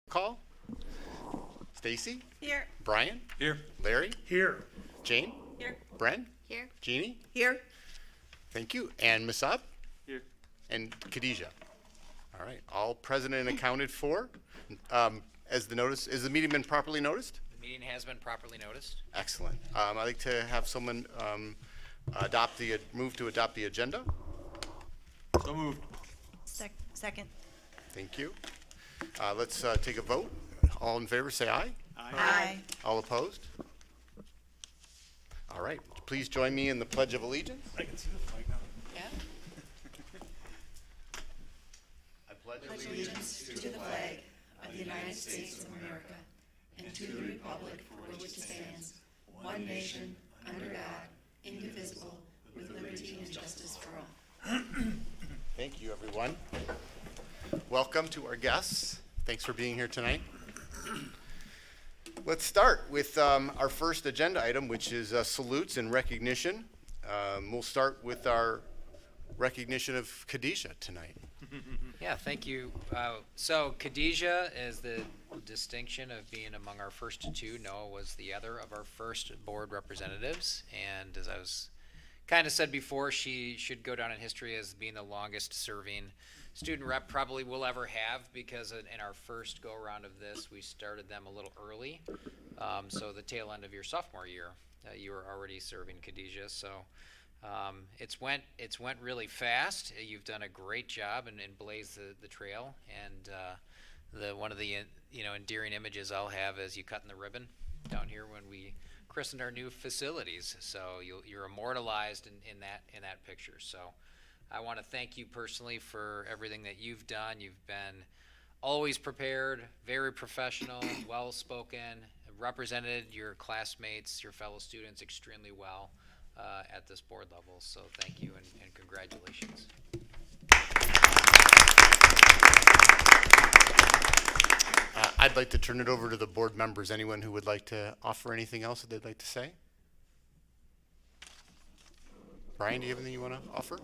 Call. Stacy. Here. Brian. Here. Larry. Here. Jane. Here. Bren. Here. Jeannie. Here. Thank you. And Masab. Here. And Khadijah. All right. All present and accounted for. As the notice, is the meeting been properly noticed? The meeting has been properly noticed. Excellent. I'd like to have someone move to adopt the agenda. So moved. Second. Thank you. Let's take a vote. All in favor, say aye. Aye. All opposed? All right. Please join me in the Pledge of Allegiance. I can see the flag now. Yeah. I pledge Allegiance to the flag of the United States of America and to the republic for which it stands, one nation, under God, indivisible, with liberty and justice for all. Thank you, everyone. Welcome to our guests. Thanks for being here tonight. Let's start with our first agenda item, which is salutes and recognition. We'll start with our recognition of Khadijah tonight. Yeah, thank you. So Khadijah is the distinction of being among our first two. Noah was the other of our first board representatives. And as I was kind of said before, she should go down in history as being the longest serving student rep probably we'll ever have, because in our first go around of this, we started them a little early. So the tail end of your sophomore year, you were already serving Khadijah. So it's went really fast. You've done a great job and blazed the trail. And one of the endearing images I'll have is you cutting the ribbon down here when we christened our new facilities. So you're immortalized in that picture. So I want to thank you personally for everything that you've done. You've been always prepared, very professional, well-spoken, represented your classmates, your fellow students extremely well at this board level. So thank you and congratulations. I'd like to turn it over to the board members. Anyone who would like to offer anything else that they'd like to say? Brian, do you have anything you want to offer?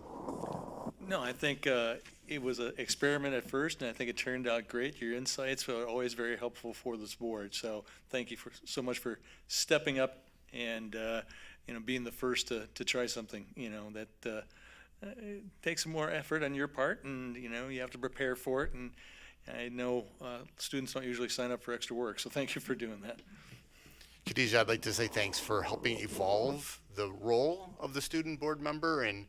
No, I think it was an experiment at first, and I think it turned out great. Your insights are always very helpful for this board. So thank you so much for stepping up and being the first to try something. That takes some more effort on your part, and you have to prepare for it. And I know students don't usually sign up for extra work, so thank you for doing that. Khadijah, I'd like to say thanks for helping evolve the role of the student board member. And,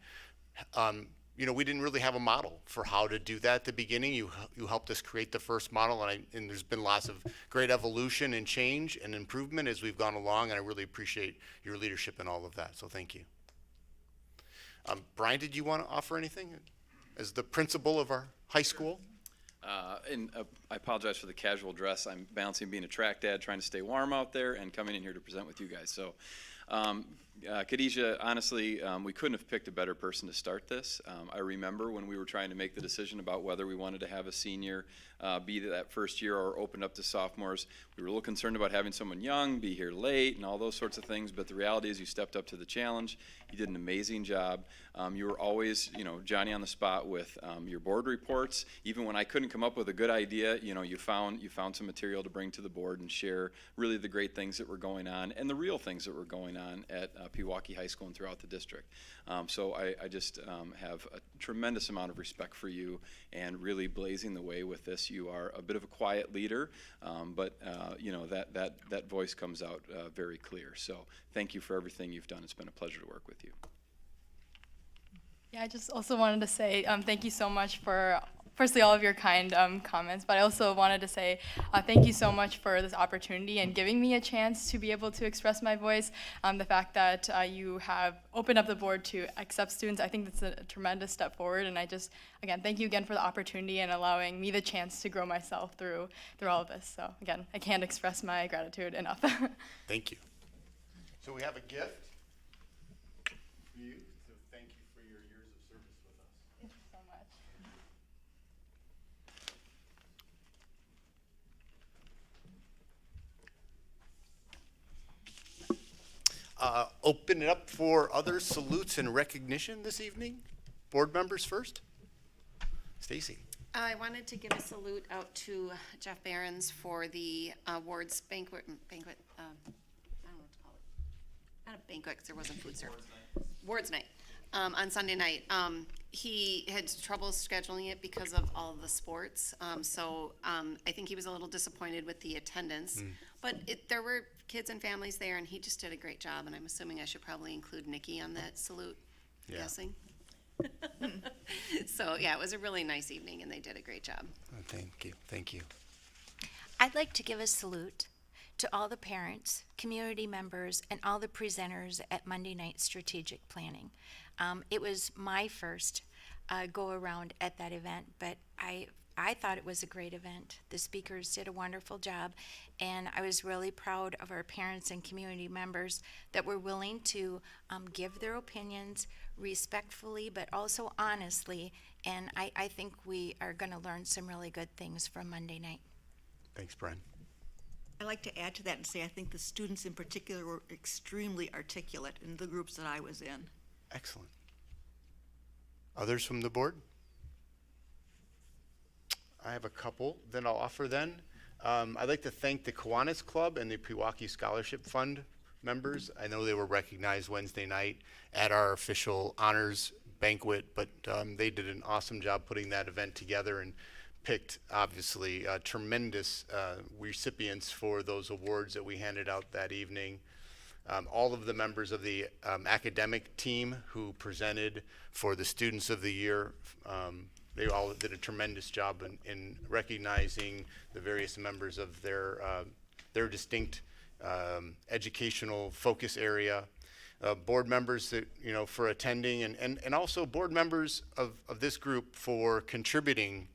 we didn't really have a model for how to do that at the beginning. You helped us create the first model, and there's been lots of great evolution and change and improvement as we've gone along, and I really appreciate your leadership in all of that, so thank you. Brian, did you want to offer anything as the principal of our high school? I apologize for the casual dress. I'm balancing being a track dad, trying to stay warm out there, and coming in here to present with you guys. So, Khadijah, honestly, we couldn't have picked a better person to start this. I remember when we were trying to make the decision about whether we wanted to have a senior be that first year or open up to sophomores. We were a little concerned about having someone young, be here late, and all those sorts of things, but the reality is you stepped up to the challenge. You did an amazing job. You were always, Johnny on the spot with your board reports. Even when I couldn't come up with a good idea, you found some material to bring to the board and share really the great things that were going on and the real things that were going on at Pewaukee High School and throughout the district. So I just have a tremendous amount of respect for you and really blazing the way with this. You are a bit of a quiet leader, but that voice comes out very clear. So thank you for everything you've done. It's been a pleasure to work with you. Yeah, I just also wanted to say thank you so much for, firstly, all of your kind comments, but I also wanted to say thank you so much for this opportunity and giving me a chance to be able to express my voice. The fact that you have opened up the board to accept students, I think that's a tremendous step forward, and again, thank you again for the opportunity and allowing me the chance to grow myself through all of this. So again, I can't express my gratitude enough. Thank you. So we have a gift for you. So thank you for your years of service with us. Thank you so much. Open it up for other salutes and recognition this evening. Board members first. Stacy. I wanted to give a salute out to Jeff Behrens for the awards banquet, I don't know what to call it. Not a banquet, 'cause there wasn't food served. Awards night, on Sunday night. He had trouble scheduling it because of all of the sports. I think he was a little disappointed with the attendance. But there were kids and families there, and he just did a great job, and I'm assuming I should probably include Nikki on that salute, I'm Yeah. guessing. So, yeah, it was a really nice evening, and they did a great job. Thank you. I'd like to give a salute to all the parents, community members, and all the presenters at Monday Night Strategic Planning. It was my first go-around at that event, but I thought it was a great event. The speakers did a wonderful job, and I was really proud of our parents and community members that were willing to give their opinions respectfully, but also honestly, and I think we are going to learn some really good things from Monday night. Thanks, Brian. I'd like to add to that and say I think the students in particular were extremely articulate in the groups that I was in. Excellent. Others from the board? I have a couple, then I'll offer then. I'd like to thank the Kiwanis Club and the Pewaukee Scholarship Fund members. I know they were recognized Wednesday night at our official honors banquet, but they did an awesome job putting that event together and picked, obviously, tremendous recipients for those awards that we handed out that evening. All of the members of the academic team who presented for the Students of the Year, they all did a tremendous job in recognizing the various members of their distinct educational focus area. Board members that, for attending, and also board members of this group for contributing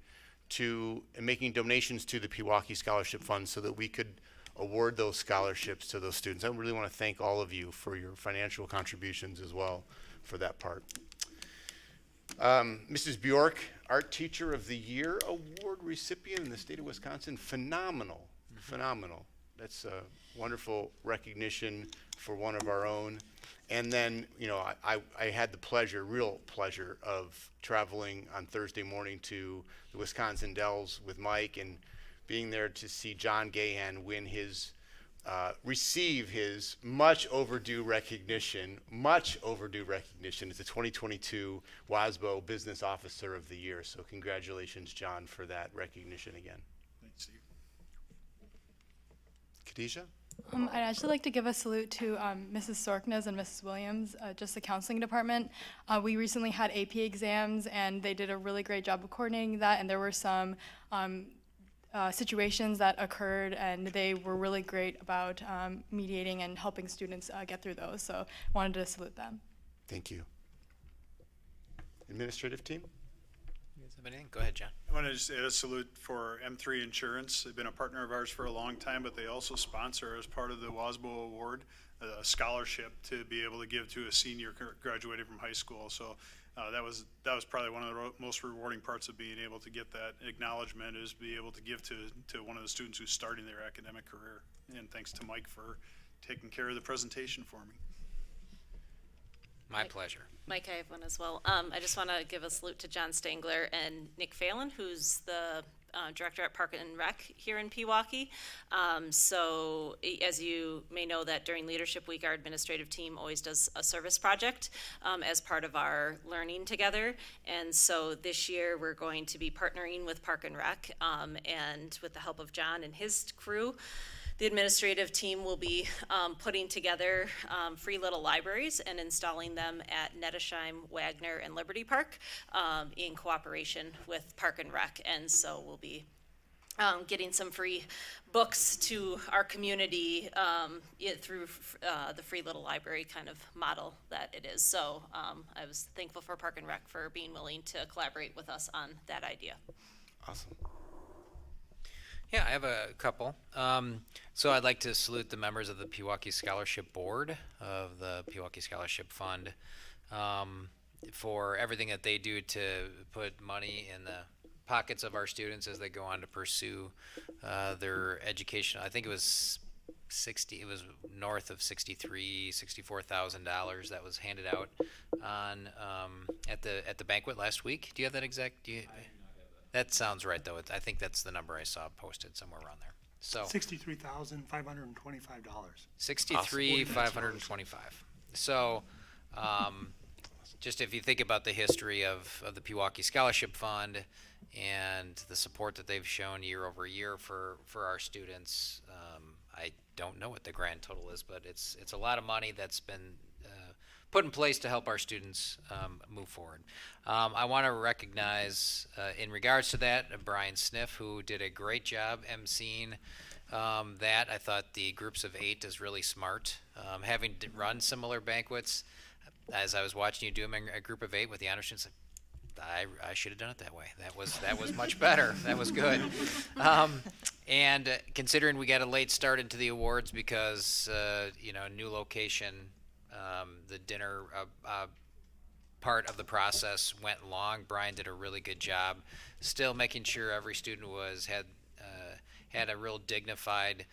to and making donations to the Pewaukee Scholarship Fund so that we could award those scholarships to those students. I really want to thank all of you for your financial contributions as well for that part. Mrs. Bjork, Art Teacher of the Year Award recipient in the state of Wisconsin. Phenomenal. That's a wonderful recognition for one of our own. And then, I had the real pleasure of traveling on Thursday morning to the Wisconsin Dells with Mike and being there to see John Gahan receive his much overdue recognition as the 2022 WASBO Business Officer of the Year. So congratulations, John, for that recognition again. Thanks, Steve. Khadijah? I'd actually like to give a salute to Mrs. Sorknes and Mrs. Williams, just the counseling department. We recently had AP exams, and they did a really great job of coordinating that, and there were some situations that occurred, and they were really great about mediating and helping students get through those, so wanted to salute them. Thank you. Administrative team? You guys have anything? Go ahead, John. I want to just add a salute for M3 Insurance. They've been a partner of ours for a long time, but they also sponsor, as part of the WASBO Award, a scholarship to be able to give to a senior graduating from high school. So that was probably one of the most rewarding parts of being able to get that acknowledgement, is be able to give to one of the students who's starting their academic career. And thanks to Mike for taking care of the presentation for me. My pleasure. Mike, I have one as well. I just want to give a salute to John Stangler and Nick Phelan, who's the Director at Park and Rec here in Pewaukee. So as you may know, that during Leadership Week, our administrative team always does a service project as part of our learning together. And so this year we're going to be partnering with Park and Rec, and with the help of John and his crew, the administrative team will be putting together free little libraries and installing them at Nettesheim, Wagner, and Liberty Park in cooperation with Park and Rec. And so we'll be getting some free books to our community through the free little library kind of model that it is. So I was thankful for Park and Rec for being willing to collaborate with us on that idea. Awesome. Yeah, I have a couple. So I'd like to salute the members of the Pewaukee Scholarship Board of the Pewaukee Scholarship Fund for everything that they do to put money in the pockets of our students as they go on to pursue their education. I think it was north of $64,000 that was handed out on at the banquet last week. Do you have that exact? That sounds right, though. I think that's the number I saw posted somewhere around there. So $63,525. 63,525. So, just if you think about the history of the Pewaukee Scholarship Fund and the support that they've shown year over year for our students, I don't know what the grand total is, but it's a lot of money that's been put in place to help our students move forward. I want to recognize, in regards to that, Brian Sniff, who did a great job emceeing that. I thought the groups of 8 is really smart. Having run similar banquets, as I was watching you do them in a group of 8 with the honor students, I should have done it that way. That was much better. That was good. And considering we got a late start into the awards because new location, the dinner part of the process went long. Brian did a really good job, still making sure every student had a real dignified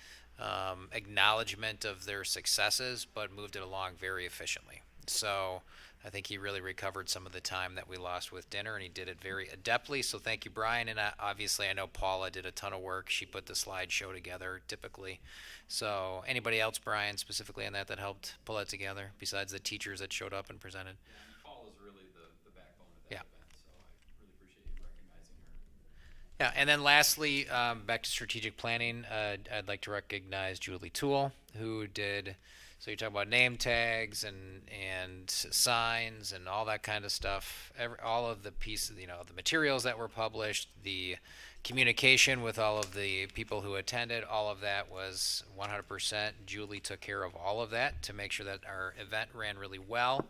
acknowledgement of their successes, but moved it along very efficiently. So I think he really recovered some of the time that we lost with dinner, and he did it very adeptly. So thank you, Brian. And obviously, I know Paula did a ton of work. She put the slideshow together typically. So anybody else, Brian, specifically on that helped pull that together, besides the teachers that showed up and presented? Paula's really the backbone of that Yeah. event, so I really appreciate you recognizing her. Yeah, and then lastly, back to strategic planning, I'd like to recognize Julie Toole, who did. So you're talking about name tags and signs and all that kind of stuff. All of the pieces, the materials that were published, the communication with all of the people who attended, all of that was 100%. Julie took care of all of that to make sure that our event ran really well.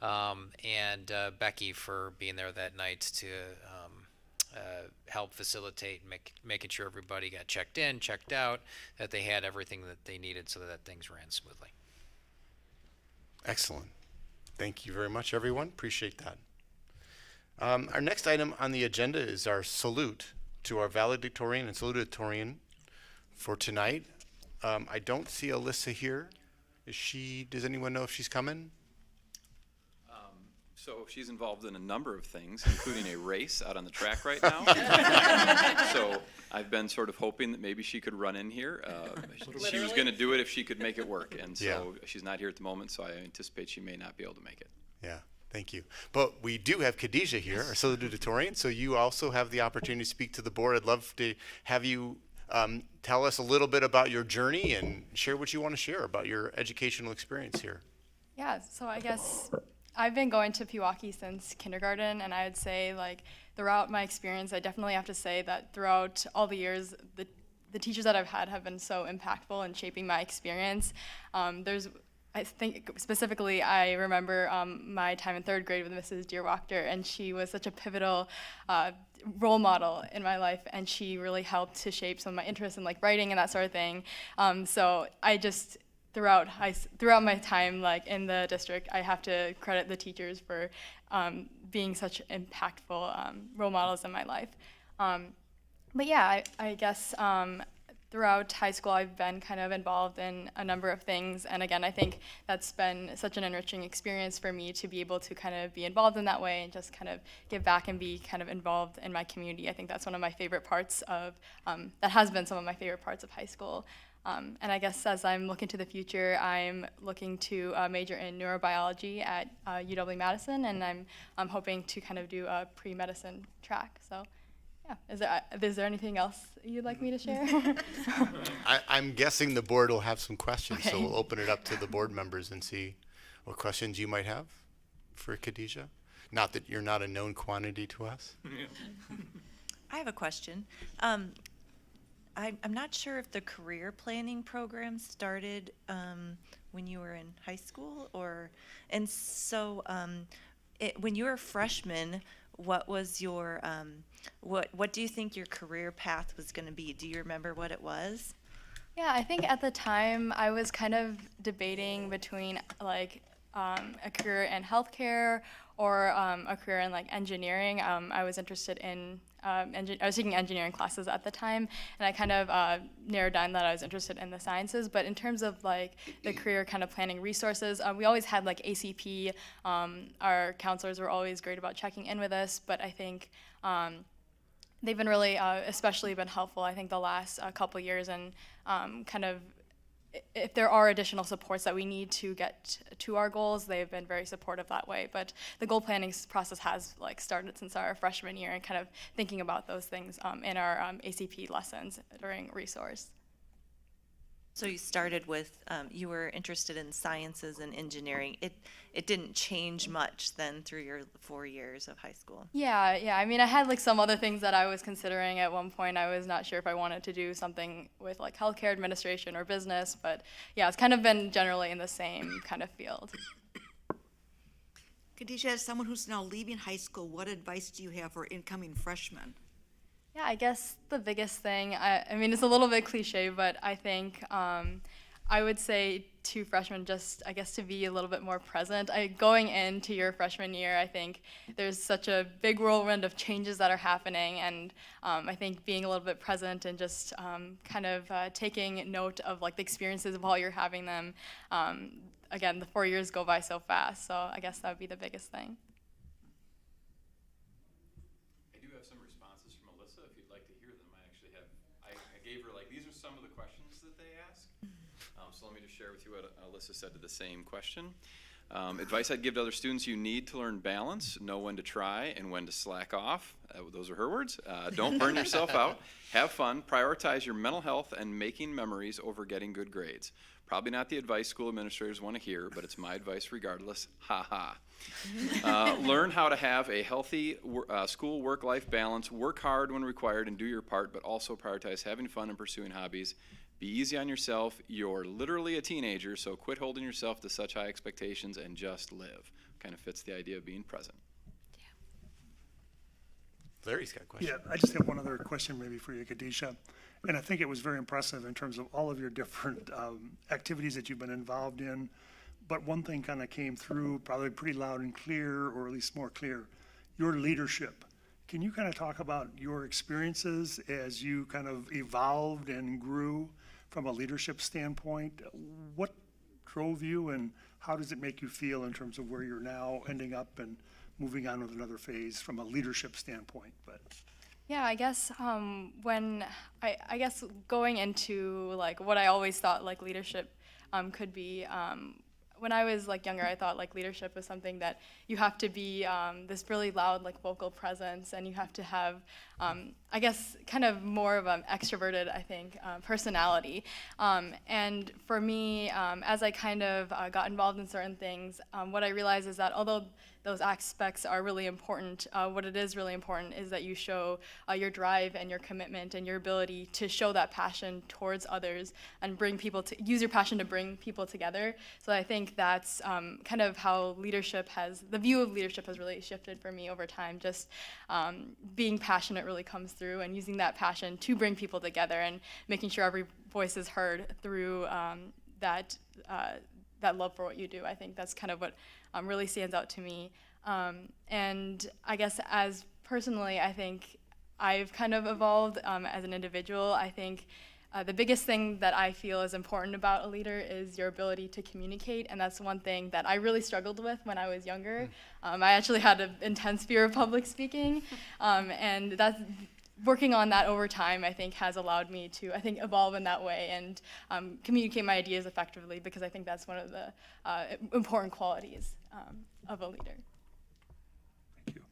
And Becky for being there that night to help facilitate making sure everybody got checked in, checked out, that they had everything that they needed so that things ran smoothly. Excellent. Thank you very much, everyone. Appreciate that. Our next item on the agenda is our salute to our valedictorian and salutatorian for tonight. I don't see Alyssa here. Does anyone know if she's coming? So she's involved in a number of things, including a race out on the track right now. So I've been sort of hoping that maybe she could run in here. She was going to do it if she could make it work, and so she's not here at the moment, so I anticipate she may not be able to make it. Yeah, thank you. But we do have Khadijah here, our salutatorian, so you also have the opportunity to speak to the board. I'd love to have you tell us a little bit about your journey and share what you want to share about your educational experience here. Yeah, so I guess I've been going to Pewaukee since kindergarten, and I would say, throughout my experience, I definitely have to say that throughout all the years, the teachers that I've had have been so impactful in shaping my experience. I think specifically, I remember my time in 3rd grade with Mrs. Deerwachter, and she was such a pivotal role model in my life, and she really helped to shape some of my interests in writing and that sort of thing. So I just throughout my time in the district, I have to credit the teachers for being such impactful role models in my life. But yeah, I guess throughout high school I've been kind of involved in a number of things, and again I think that's been such an enriching experience for me to be able to kind of be involved in that way and just kind of give back and be kind of involved in my community. I think that's one of my favorite parts of that has been some of my favorite parts of high school. And I guess as I'm looking to the future, I'm looking to major in neurobiology at UW-Madison, and I'm hoping to kind of do a pre-medicine track. So, yeah, is there anything else you'd like me to share? I'm guessing the board will have some questions, so Okay. we'll open it up to the board members and see what questions you might have for Khadijah. Not that you're not a known quantity to us. I have a question. I'm not sure if the career planning program started when you were in high school, and so when you were a freshman, what was your what do you think your career path was going to be? Do you remember what it was? Yeah, I think at the time I was kind of debating between a career in healthcare or a career in engineering. I was interested in I was taking engineering classes at the time, and I kind of narrowed down that I was interested in the sciences. But in terms of the career kind of planning resources, we always had ACP. Our counselors were always great about checking in with us. But I think they've been really, especially been helpful, I think, the last couple years, and kind of, if there are additional supports that we need to get to our goals, they've been very supportive that way. But the goal planning process has started since our freshman year, and kind of thinking about those things in our ACP lessons during resource. So you started with, you were interested in sciences and engineering. It didn't change much then through your 4 years of high school. Yeah. I mean, I had some other things that I was considering at one point. I was not sure if I wanted to do something with healthcare administration or business, but yeah, it's kind of been generally in the same kind of field. Khadijah, as someone who's now leaving high school, what advice do you have for incoming freshmen? Yeah, I guess the biggest thing, I mean, it's a little bit cliche, but I think I would say to freshmen just, I guess, to be a little bit more present. Going into your freshman year, I think there's such a big whirlwind of changes that are happening, and I think being a little bit present and just kind of taking note of the experiences while you're having them. Again, the 4 years go by so fast, so I guess that would be the biggest thing. So let me just share with you what Alyssa said to the same question. Advice I'd give to other students: you need to learn balance, know when to try and when to slack off. Those are her words. Don't burn yourself out. Have fun. Prioritize your mental health and making memories over getting good grades. Probably not the advice school administrators want to hear, but it's my advice regardless. Ha ha. Learn how to have a healthy school work-life balance. Work hard when required and do your part, but also prioritize having fun and pursuing hobbies. Be easy on yourself. You're literally a teenager, so quit holding yourself to such high expectations and just live. Kind of fits the idea of being present. Larry's got a question. Yeah, I just have one other question maybe for you, Khadijah. And I think it was very impressive in terms of all of your different activities that you've been involved in. But one thing kind of came through probably pretty loud and clear, or at least more clear, your leadership. Can you kind of talk about your experiences as you kind of evolved and grew from a leadership standpoint? What drove you, and how does it make you feel in terms of where you're now ending up and moving on with another phase from a leadership standpoint? But yeah, I guess when I guess going into what I always thought leadership could be. When I was younger, I thought leadership was something that you have to be this really loud vocal presence, and you have to have I guess kind of more of an extroverted, I think, personality. And for me, as I kind of got involved in certain things, what I realized is that although those aspects are really important, what it is really important is that you show your drive and your commitment and your ability to show that passion towards others and bring people to use your passion to bring people together. So I think that's kind of how the view of leadership has really shifted for me over time. Just being passionate really comes through, and using that passion to bring people together and making sure every voice is heard through that love for what you do. I think that's kind of what really stands out to me. And I guess as personally, I think I've kind of evolved as an individual. I think the biggest thing that I feel is important about a leader is your ability to communicate, and that's one thing that I really struggled with when I was younger. I actually had an intense fear of public speaking, and that's working on that over time, I think, has allowed me to, evolve in that way and communicate my ideas effectively, because I think that's one of the important qualities of a leader. thank you.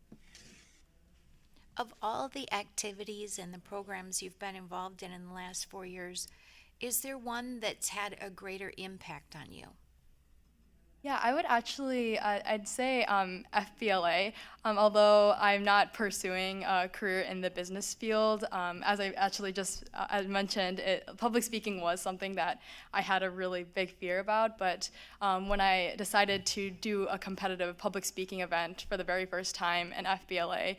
Of all the activities and the programs you've been involved in the last 4 years, is there one that's had a greater impact on you? Yeah, I would actually, I'd say FBLA, although I'm not pursuing a career in the business field. As I actually just mentioned, public speaking was something that I had a really big fear about, but when I decided to do a competitive public speaking event for the very first time in FBLA,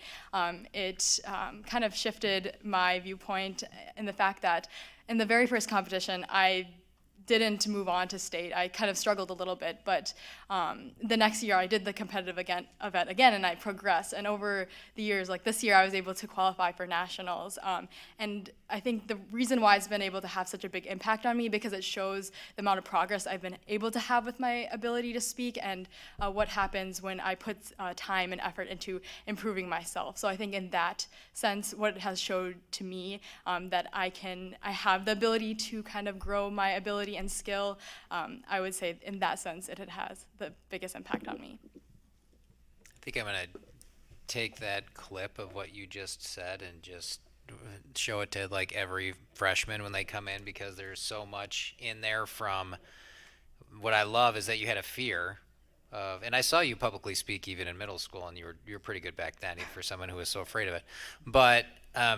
it kind of shifted my viewpoint in the fact that in the very first competition, I didn't move on to state, I kind of struggled a little bit, but the next year I did the competitive event again, and I progressed. And over the years, like this year, I was able to qualify for nationals. And I think the reason why it's been able to have such a big impact on me because it shows the amount of progress I've been able to have with my ability to speak and what happens when I put time and effort into improving myself. So I think in that sense, what it has showed to me that I have the ability to kind of grow my ability and skill, I would say in that sense it has the biggest impact on me. I think I'm going to take that clip of what you just said and just show it to like every freshman when they come in, because there's so much in there. From what I love is that you had a fear of, and I saw you publicly speak even in middle school, and you were pretty good back then for someone who was so afraid of it. But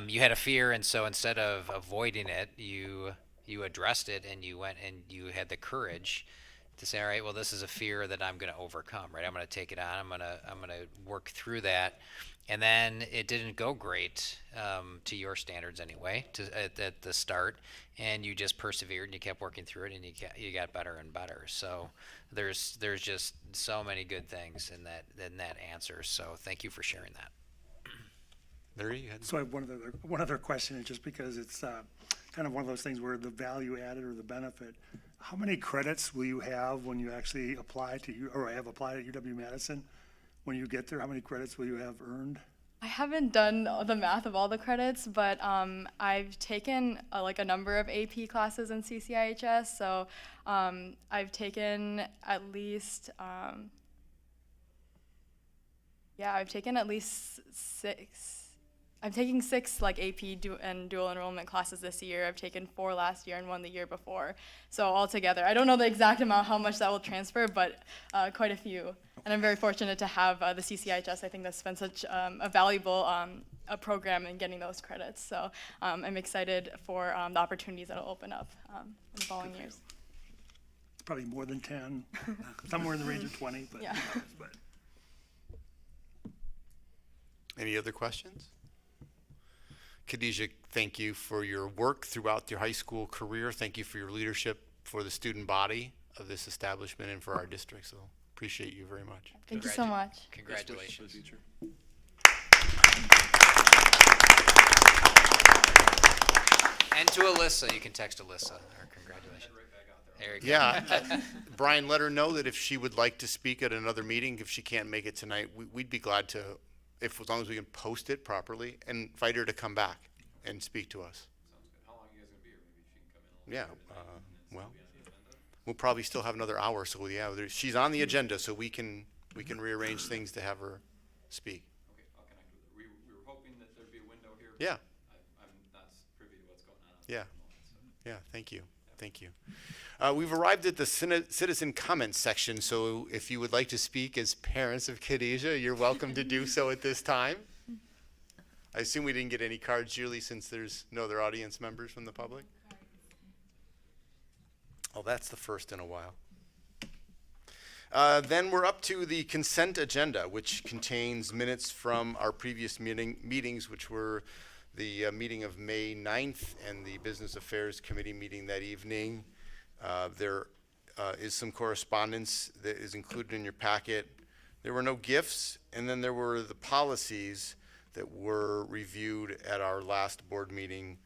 you had a fear, and so instead of avoiding it, you addressed it, and you went and you had the courage to say, all right, well, this is a fear that I'm going to overcome, right? I'm going to take it on. I'm going to work through that. And then it didn't go great to your standards anyway at the start, and you just persevered and you kept working through it, and you got better and better. So there's just so many good things in that answer. So thank you for sharing that. Larry, you had So I have one other question, and just because it's kind of one of those things where the value added or the benefit. How many credits will you have when you actually apply or have applied at UW-Madison? When you get there, how many credits will you have earned? I haven't done the math of all the credits, but I've taken like a number of AP classes in CCIHS, so I've taken at least I've taken at least 6. I'm taking 6 like AP and dual enrollment classes this year. I've taken 4 last year and 1 the year before. So altogether, I don't know the exact amount how much that will transfer, but quite a few. And I'm very fortunate to have the CCIHS. I think that's been such a valuable a program in getting those credits. So I'm excited for the opportunities that will open up in the following years. It's probably more than 10, somewhere in the range of 20. But, Yeah. But Any other questions? Khadijah, thank you for your work throughout your high school career. Thank you for your leadership for the student body of this establishment and for our district. So appreciate you very much. Thank you so much. Congratulations. And to Alyssa, you can text Alyssa. Or congratulations. There you go. Yeah, Brian, let her know that if she would like to speak at another meeting, if she can't make it tonight, we'd be glad to, as long as we can post it properly, and invite her to come back and speak to us. Sounds good. How long are you guys gonna be here? Maybe she can come in a little Yeah, bit later and well, be on the agenda? we'll probably still have another hour, so yeah, she's on the agenda, so we can rearrange things to have her speak. Okay, I'll connect with her. We were hoping that there'd be a window here. but Yeah. I'm not privy to what's going on. Yeah. At the moment, so. Yeah, thank you. Thank you. We've arrived at the citizen comments section, so if you would like to speak as parents of Khadijah, you're welcome to do so at this time. I assume we didn't get any cards, Julie, since there's no other audience members from the public? Oh, that's the first in a while. Then we're up to the consent agenda, which contains minutes from our previous meetings, which were the meeting of May 9th and the Business Affairs Committee meeting that evening. There is some correspondence that is included in your packet. There were no gifts, and then there were the policies that were reviewed at our last board meeting,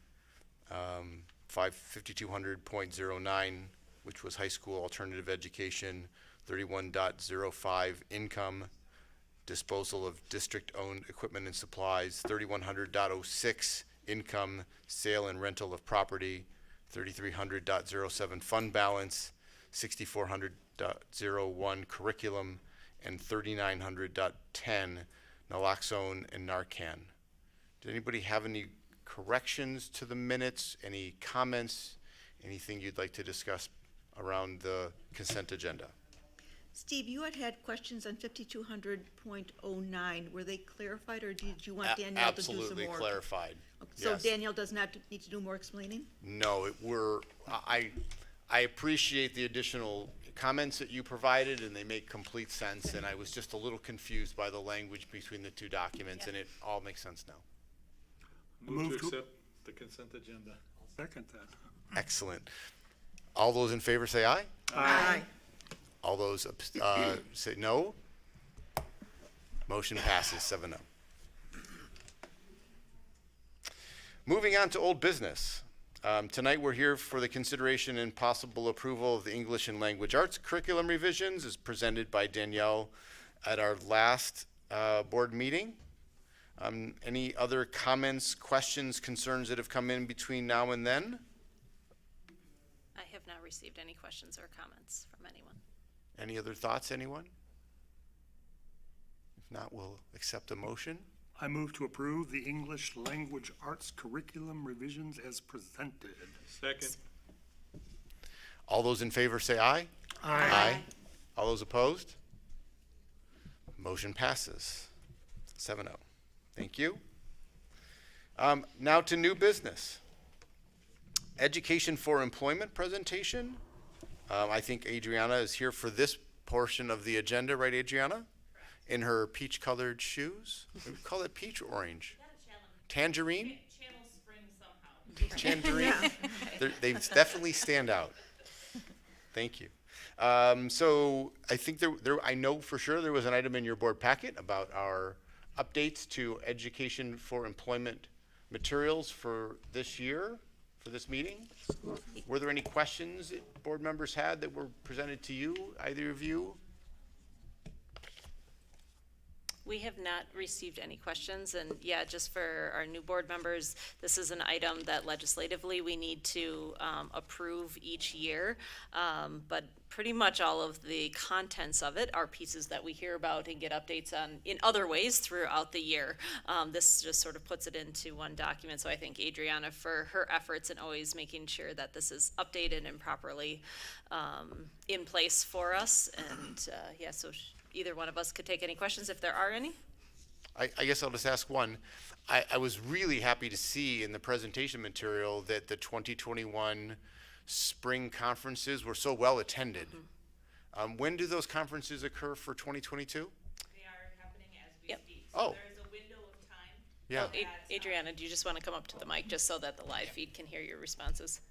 5200.09, which was high school alternative education, 31.05 income, disposal of district-owned equipment and supplies, 3100.06 income, sale and rental of property, 3300.07 fund balance, 6400.01 curriculum, and 3900.10 naloxone and Narcan. Did anybody have any corrections to the minutes, any comments, anything you'd like to discuss around the consent agenda? Steve, you had questions on 5200.09. Were they clarified, or did you want Danielle to do some more? Absolutely clarified. So Yes. Danielle does not need to do more explaining? No, I appreciate the additional comments that you provided, and they make complete sense, and I was just a little confused by the language between the two documents, and it all makes sense now. Move to accept the consent agenda. second that. Excellent. All those in favor say aye. Aye. All those say no. Motion passes 7-0. Moving on to old business. Tonight we're here for the consideration and possible approval of the English and Language Arts curriculum revisions as presented by Danielle at our last board meeting. Any other comments, questions, concerns that have come in between now and then? I have not received any questions or comments from anyone. Any other thoughts, anyone? If not, we'll accept a motion. I move to approve the English Language Arts curriculum revisions as presented. Second. All those in favor say aye. Aye. All those opposed? Motion passes 7-0. Thank you. Now to new business. Education for Employment presentation. I think Adriana is here for this portion of the agenda, right, Adriana? In her peach-colored shoes. We call it peach or orange? Tangerine? Tangerine? They definitely stand out. Thank you. So I think I know for sure there was an item in your board packet about our updates to Education for Employment materials for this year, for this meeting. Were there any questions that board members had that were presented to you, either of you? We have not received any questions, and yeah, just for our new board members, this is an item that legislatively we need to approve each year, but pretty much all of the contents of it are pieces that we hear about and get updates on in other ways throughout the year. This just sort of puts it into one document, so I thank Adriana for her efforts in always making sure that this is updated and properly in place for us, and yeah, so either one of us could take any questions if there are any. I guess I'll just ask one. I was really happy to see in the presentation material that the 2021 spring conferences were so well attended. When do those conferences occur for 2022? They are happening as we Yep. speak. Oh. So there's a window of time. Yeah. Adriana, do you just want to come up to the mic just so that the live feed can hear your responses?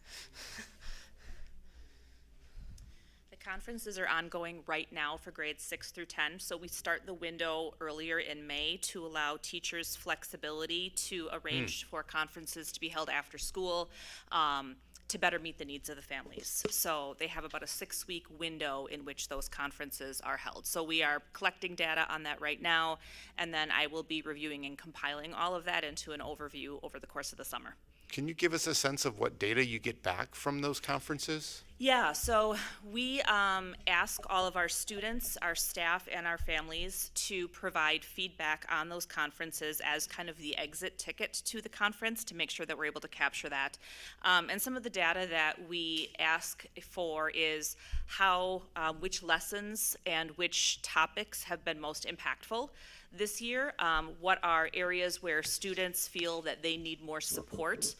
The conferences are ongoing right now for grades 6 through 10. So we start the window earlier in May to allow teachers flexibility to arrange for conferences to be held after school, to better meet the needs of the families. So they have about a 6-week window in which those conferences are held. So we are collecting data on that right now, and then I will be reviewing and compiling all of that into an overview over the course of the summer. Can you give us a sense of what data you get back from those conferences? Yeah, so we ask all of our students, our staff, and our families to provide feedback on those conferences as kind of the exit ticket to the conference to make sure that we're able to capture that. And some of the data that we ask for is how, which lessons and which topics have been most impactful this year. What are areas where students feel that they need more support?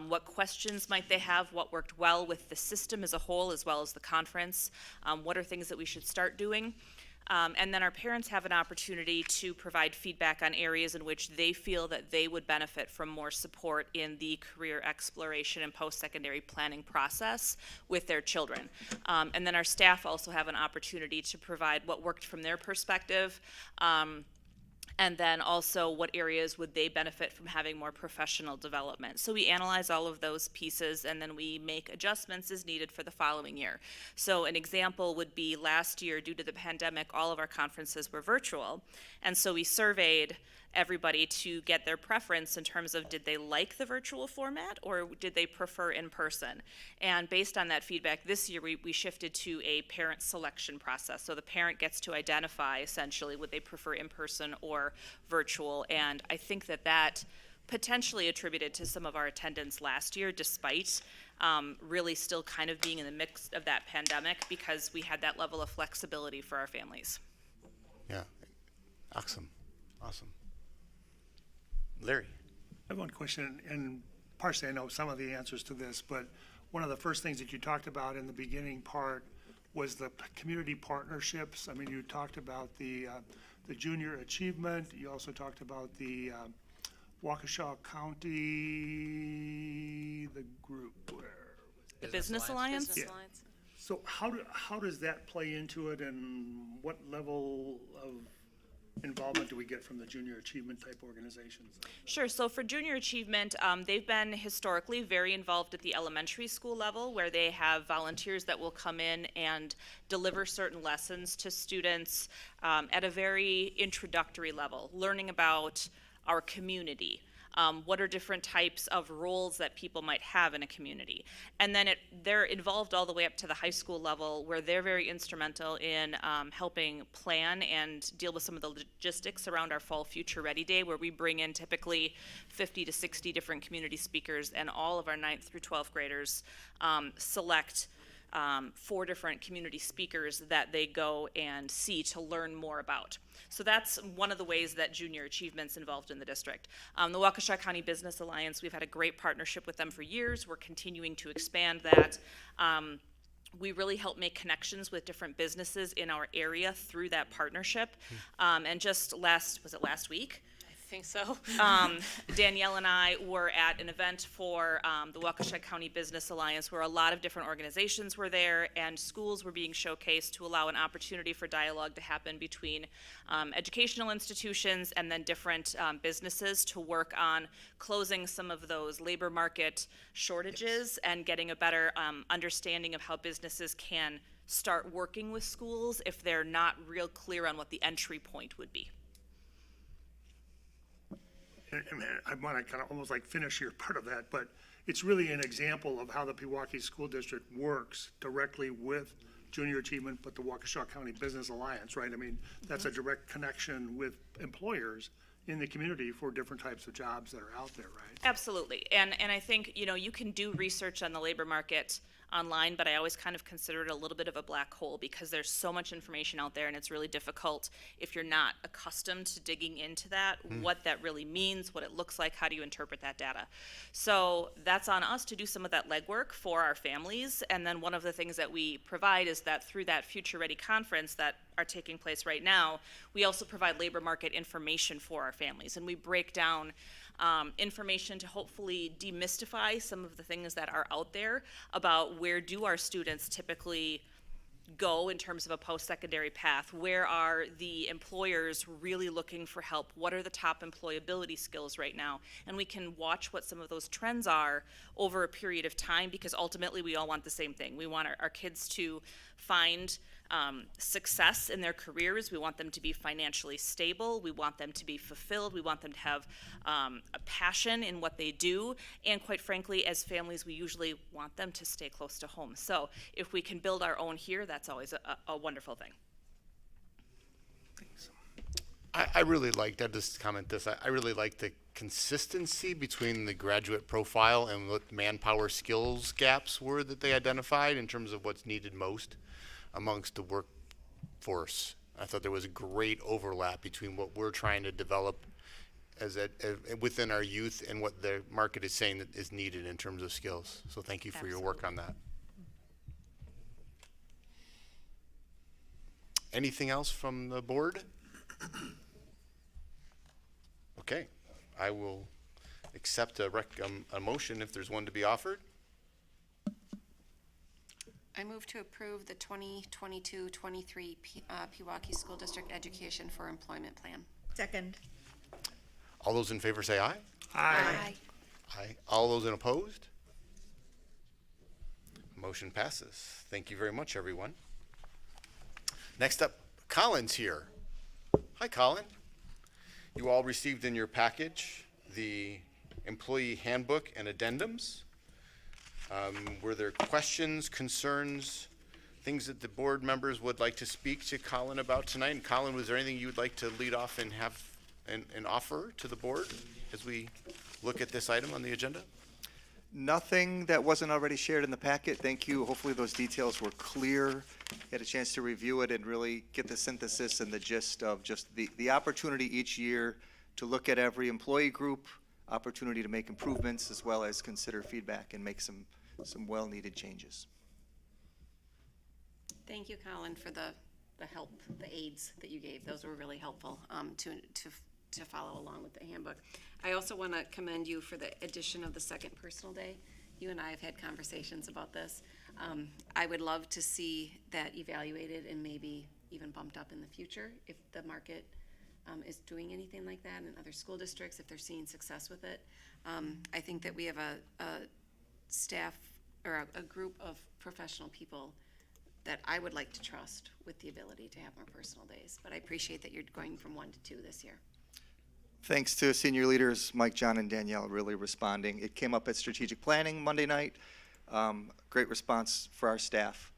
What questions might they have? What worked well with the system as a whole as well as the conference? What are things that we should start doing? And then our parents have an opportunity to provide feedback on areas in which they feel that they would benefit from more support in the career exploration and post-secondary planning process with their children. And then our staff also have an opportunity to provide what worked from their perspective, and then also what areas would they benefit from having more professional development. So we analyze all of those pieces and then we make adjustments as needed for the following year. So an example would be last year, due to the pandemic, all of our conferences were virtual. And so we surveyed everybody to get their preference in terms of did they like the virtual format or did they prefer in person. And based on that feedback this year, we shifted to a parent selection process. So the parent gets to identify essentially would they prefer in person or virtual. And I think that that potentially attributed to some of our attendance last year, despite really still kind of being in the mix of that pandemic, because we had that level of flexibility for our families. Yeah, awesome. Larry. I have one question, and partially I know some of the answers to this, but one of the first things that you talked about in the beginning part was the community partnerships. I mean, you talked about the junior achievement. You also talked about the Waukesha County, the group, where was The Business Alliance? Yeah. So how does that play into it, and what level of involvement do we get from the junior achievement type organizations? Sure. So for junior achievement, they've been historically very involved at the elementary school level, where they have volunteers that will come in and deliver certain lessons to students at a very introductory level, learning about our community. What are different types of roles that people might have in a community? And then they're involved all the way up to the high school level, where they're very instrumental in helping plan and deal with some of the logistics around our Fall Future Ready Day, where we bring in typically 50 to 60 different community speakers, and all of our 9th through 12th graders select 4 different community speakers that they go and see to learn more about. So that's one of the ways that junior achievement's involved in the district. The Waukesha County Business Alliance, we've had a great partnership with them for years. We're continuing to expand that. We really help make connections with different businesses in our area through that partnership. And just last week? I think so. Danielle and I were at an event for the Waukesha County Business Alliance, where a lot of different organizations were there, and schools were being showcased to allow an opportunity for dialogue to happen between educational institutions and then different businesses to work on closing some of those labor market shortages and getting a better understanding of how businesses can start working with schools if they're not real clear on what the entry point would be. And I want to kind of almost like finish your part of that, but it's really an example of how the Pewaukee School District works directly with junior achievement, but the Waukesha County Business Alliance, right? I mean, that's a direct connection with employers in the community for different types of jobs that are out there, right? Absolutely. And I think, you can do research on the labor market online, but I always kind of consider it a little bit of a black hole, because there's so much information out there, and it's really difficult if you're not accustomed to digging into that, what that really means, what it looks like, how do you interpret that data. So that's on us to do some of that legwork for our families. And then one of the things that we provide is that through that Future Ready conference that are taking place right now, we also provide labor market information for our families, and we break down information to hopefully demystify some of the things that are out there about where do our students typically go in terms of a post-secondary path. Where are the employers really looking for help? What are the top employability skills right now? And we can watch what some of those trends are over a period of time, because ultimately we all want the same thing. We want our kids to find success in their careers. We want them to be financially stable. We want them to be fulfilled. We want them to have a passion in what they do. And quite frankly, as families, we usually want them to stay close to home. So if we can build our own here, that's always a wonderful thing. Thanks. I really liked, I'll just comment this, I really like the consistency between the graduate profile and what manpower skills gaps were that they identified in terms of what's needed most amongst the workforce. I thought there was a great overlap between what we're trying to develop within our youth and what the market is saying that is needed in terms of skills. So thank you for your work on that. Anything else from the board? Okay, I will accept a motion if there's one to be offered. I move to approve the 2022-23 Pewaukee School District Education for Employment Plan. Second. All those in favor say aye. Aye. Aye. All those opposed? Motion passes. Thank you very much, everyone. Next up, Colin's here. Hi, Colin. You all received in your package the employee handbook and addendums. Were there questions, concerns, things that the board members would like to speak to Colin about tonight? And Colin, was there anything you would like to lead off and have and offer to the board as we look at this item on the agenda? Nothing that wasn't already shared in the packet. Thank you. Hopefully those details were clear. Had a chance to review it and really get the synthesis and the gist of just the opportunity each year to look at every employee group, opportunity to make improvements, as well as consider feedback and make some well-needed changes. Thank you, Colin, for the help, the aids that you gave. Those were really helpful to follow along with the handbook. I also want to commend you for the addition of the second personal day you and I have had conversations about this. I would love to see that evaluated and maybe even bumped up in the future if the market is doing anything like that in other school districts, if they're seeing success with it. I think that we have a staff or a group of professional people that I would like to trust with the ability to have more personal days. But I appreciate that you're going from 1 to 2 this year. Thanks to senior leaders, Mike, John, and Danielle, really responding. It came up at strategic planning Monday night. Great response for our staff,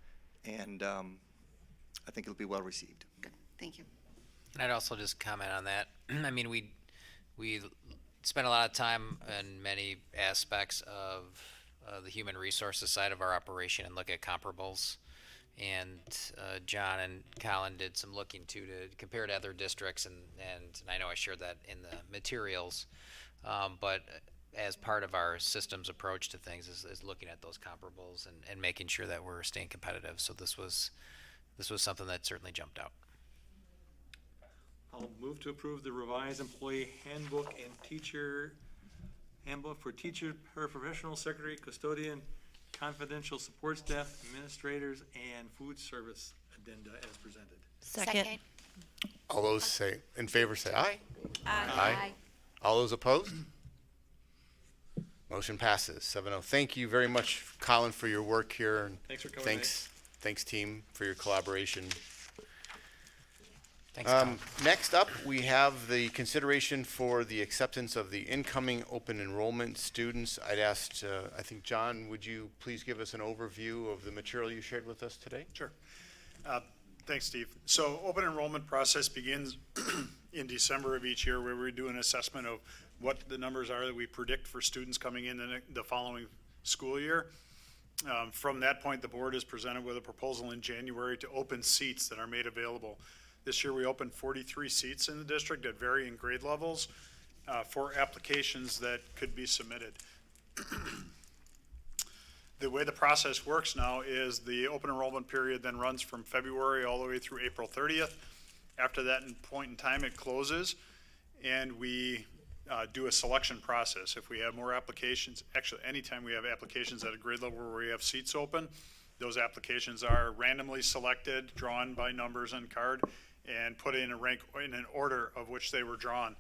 and I think it'll be well received. Good, thank you. And I'd also just comment on that. I mean, we spend a lot of time in many aspects of the human resources side of our operation and look at comparables. And John and Colin did some looking too to compare to other districts, and I know I shared that in the materials. But as part of our systems approach to things is looking at those comparables and making sure that we're staying competitive. So this was something that certainly jumped out. I'll move to approve the revised employee handbook and teacher handbook for teacher, paraprofessional, secretary, custodian, confidential support staff, administrators, and food service addenda as presented. Second. All those say in favor say aye. Aye. All those opposed? Motion passes 7-0. Thank you very much, Colin, for your work here. And Thanks for coming. thanks, team, for your collaboration. Thanks, Colin. Next up, we have the consideration for the acceptance of the incoming open enrollment students. I'd asked, I think, John, would you please give us an overview of the material you shared with us today? Sure. Thanks, Steve. So open enrollment process begins in December of each year, where we do an assessment of what the numbers are that we predict for students coming in the following school year. From that point, the board is presented with a proposal in January to open seats that are made available. This year, we opened 43 seats in the district at varying grade levels for applications that could be submitted. The way the process works now is the open enrollment period then runs from February all the way through April 30th. After that point in time, it closes, and we do a selection process. If we have more applications, actually anytime we have applications at a grade level where we have seats open, those applications are randomly selected, drawn by numbers on card, and put in an order of which they were drawn.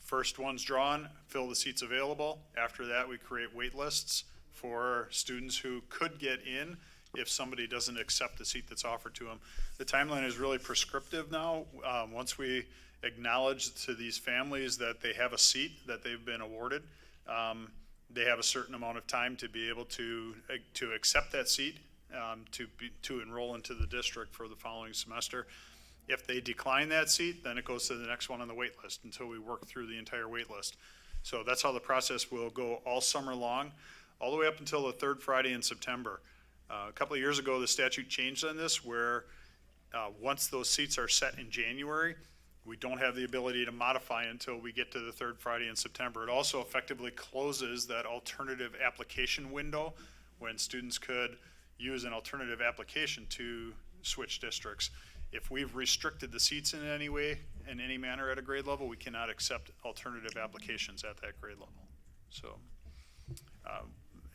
First ones drawn, fill the seats available. After that, we create wait lists for students who could get in if somebody doesn't accept the seat that's offered to them. The timeline is really prescriptive now. Once we acknowledge to these families that they have a seat that they've been awarded, they have a certain amount of time to be able to accept that seat, to enroll into the district for the following semester. If they decline that seat, then it goes to the next one on the wait list until we work through the entire wait list. So that's how the process will go all summer long, all the way up until the third Friday in September. A couple of years ago, the statute changed on this, where once those seats are set in January, we don't have the ability to modify until we get to the third Friday in September. It also effectively closes that alternative application window when students could use an alternative application to switch districts. If we've restricted the seats in any way, in any manner at a grade level, we cannot accept alternative applications at that grade level. So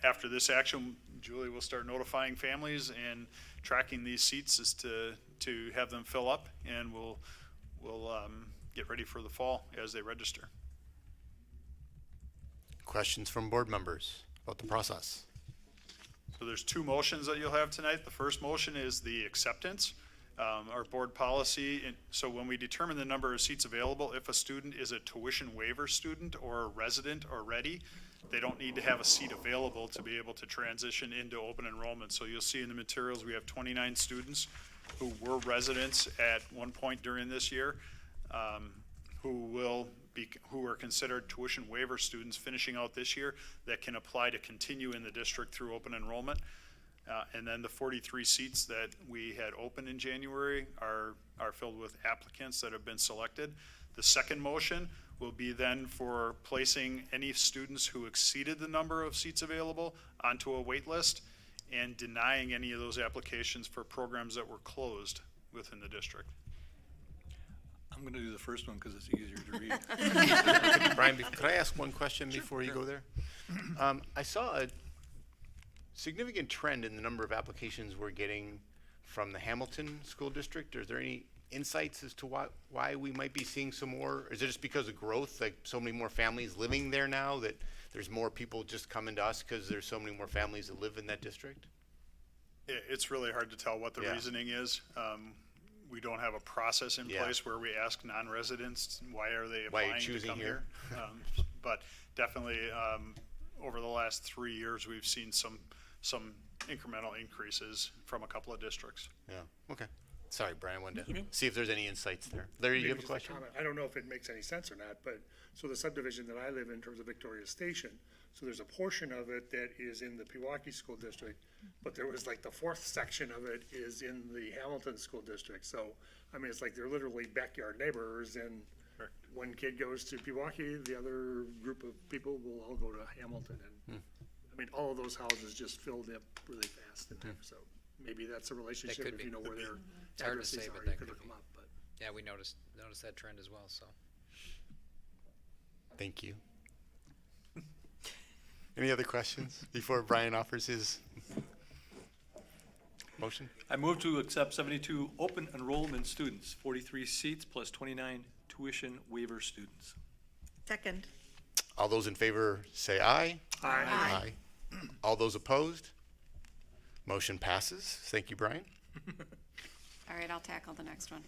after this action, Julie will start notifying families and tracking these seats as to have them fill up, and we'll get ready for the fall as they register. Questions from board members about the process? So there's two motions that you'll have tonight. The first motion is the acceptance. Our board policy, so when we determine the number of seats available, if a student is a tuition waiver student or a resident already, they don't need to have a seat available to be able to transition into open enrollment. So you'll see in the materials, we have 29 students who were residents at one point during this year, who are considered tuition waiver students finishing out this year that can apply to continue in the district through open enrollment. And then the 43 seats that we had open in January are filled with applicants that have been selected. The second motion will be then for placing any students who exceeded the number of seats available onto a wait list and denying any of those applications for programs that were closed within the district. I'm going to do the first one because it's easier to read. Brian, could I ask one question before you go there? I saw significant trend in the number of applications we're getting from the Hamilton School District. Is there any insights as to why we might be seeing some more? Is it just because of growth, like so many more families living there now, that there's more people just coming to us because there's so many more families that live in that district? It's really hard to tell what the Yeah. reasoning is. We don't have a process in Yeah. place where we ask non-residents, why are they Why are you applying to choosing come here? here? But definitely, over the last 3 years, we've seen some incremental increases from a couple of districts. Yeah, okay. Sorry, Brian, I wanted to Mhm. see if there's any insights there. Larry, you Maybe have a just question? comment. I don't know if it makes any sense or not, but, so the subdivision that I live in terms of Victoria Station, so there's a portion of it that is in the Pewaukee School District, but there was like the fourth section of it is in the Hamilton School District. So, I mean, it's like they're literally backyard neighbors, and Correct. one kid goes to Pewaukee, the other group of people will all go to Hamilton. And, I mean, all of those houses just filled up really fast in there, so maybe that's a relationship could if be. you know where their It's hard to addresses say, are, but you that could could look them be. up, but. Yeah, we noticed that trend as well, so. Thank you. Any other questions before Brian offers his motion? I move to accept 72 open enrollment students, 43 seats plus 29 tuition waiver students. Second. All those in favor say aye. Aye. All those opposed? Motion passes. Thank you, Brian. All right, I'll tackle the next one.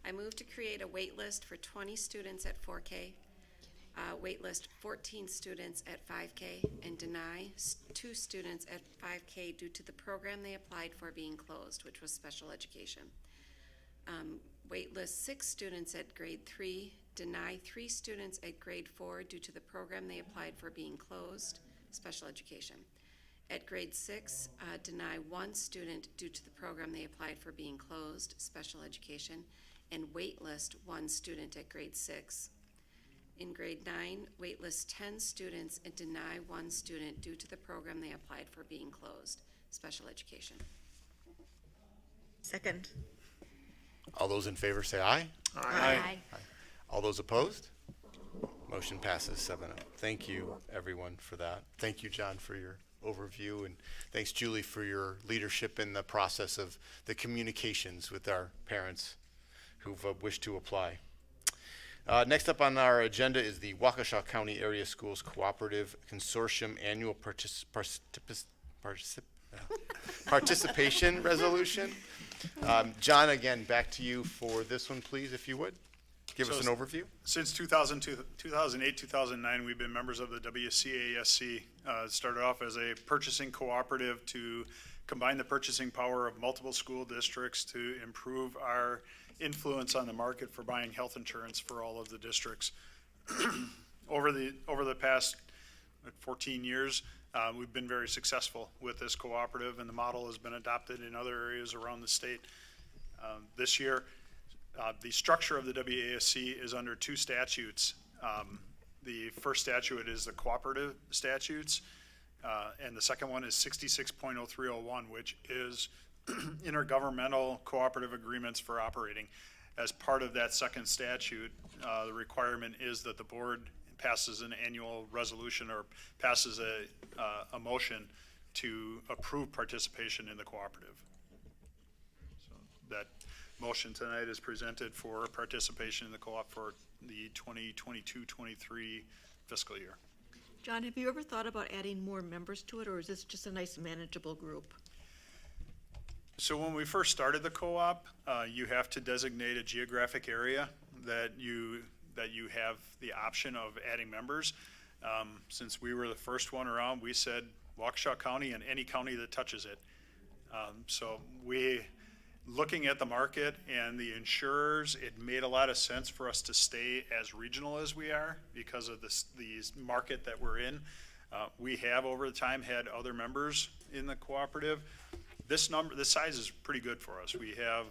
I move to create a wait list for 20 students at 4K, wait list 14 students at 5K, and deny 2 students at 5K due to the program they applied for being closed, which was special education. Wait list 6 students at grade 3, deny 3 students at grade 4 due to the program they applied for being closed, special education. At grade 6, deny 1 student due to the program they applied for being closed, special education, and waitlist 1 student at grade 6. In grade 9, waitlist 10 students and deny 1 student due to the program they applied for being closed, special education. Second. All those in favor say aye. Aye. All those opposed? Motion passes 7-0. Thank you, everyone, for that. Thank you, John, for your overview, and thanks, Julie, for your leadership in the process of the communications with our parents who've wished to apply. Next up on our agenda is the Waukesha County Area Schools Cooperative Consortium Annual Participation Resolution. John, again, back to you for this one, please, if you would. Give us an overview. Since 2008, 2009, we've been members of the WCASC. It started off as a purchasing cooperative to combine the purchasing power of multiple school districts to improve our influence on the market for buying health insurance for all of the districts. Over the past 14 years, we've been very successful with this cooperative, and the model has been adopted in other areas around the state. This year, the structure of the WASC is under 2 statutes. The first statute is the cooperative statutes, and the second one is 66.0301, which is intergovernmental cooperative agreements for operating. As part of that second statute, the requirement is that the board passes an annual resolution or passes a motion to approve participation in the cooperative. So that motion tonight is presented for participation in the co-op for the 2022-23 fiscal year. John, have you ever thought about adding more members to it, or is this just a nice manageable group? So when we first started the co-op, you have to designate a geographic area that you have the option of adding members. Since we were the first one around, we said Waukesha County and any county that touches it. So looking at the market and the insurers, it made a lot of sense for us to stay as regional as we are because of this market that we're in. We have over the time had other members in the cooperative. This size is pretty good for us. We have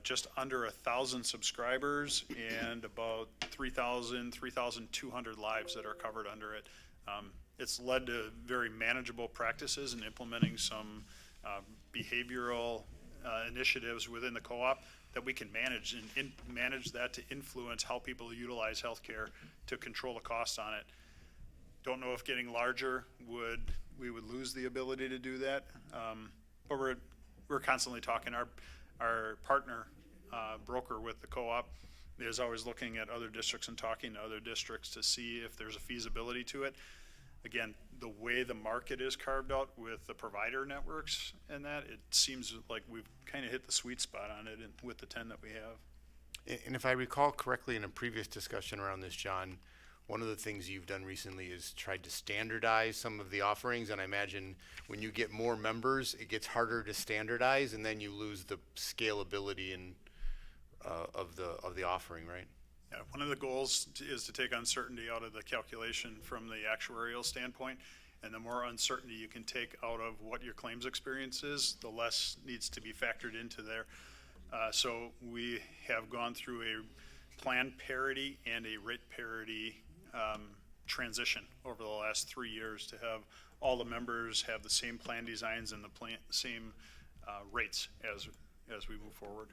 just under 1,000 subscribers and about 3,200 lives that are covered under it. It's led to very manageable practices and implementing some behavioral initiatives within the co-op that we can manage and manage that to influence how people utilize healthcare to control the costs on it. Don't know if getting larger would we would lose the ability to do that. But we're constantly talking. Our partner, broker with the co-op is always looking at other districts and talking to other districts to see if there's a feasibility to it. Again, the way the market is carved out with the provider networks and that, it seems like we've kind of hit the sweet spot on it with the 10 that we have. And if I recall correctly in a previous discussion around this, John, one of the things you've done recently is tried to standardize some of the offerings, and I imagine when you get more members, it gets harder to standardize, and then you lose the scalability and of the offering, right? Yeah, one of the goals is to take uncertainty out of the calculation from the actuarial standpoint, and the more uncertainty you can take out of what your claims experience is, the less needs to be factored into there. So we have gone through a plan parity and a rate parity transition over the last 3 years to have all the members have the same plan designs and the same rates as we move forward.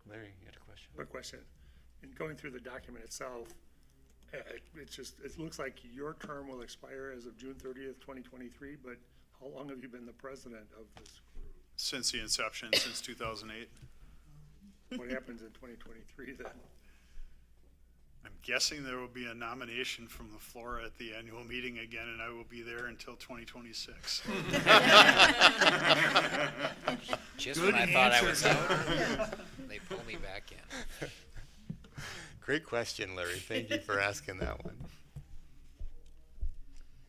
Larry, you had a question? Quick question. In going through the document itself, it looks like your term will expire as of June 30th, 2023, but how long have you been the president of this group? Since the inception, since 2008. What happens in 2023 then? I'm guessing there will be a nomination from the floor at the annual meeting again, and I will be there until 2026. Just when I thought I was out, they pull me back in. Great question, Larry. Thank you for asking that one.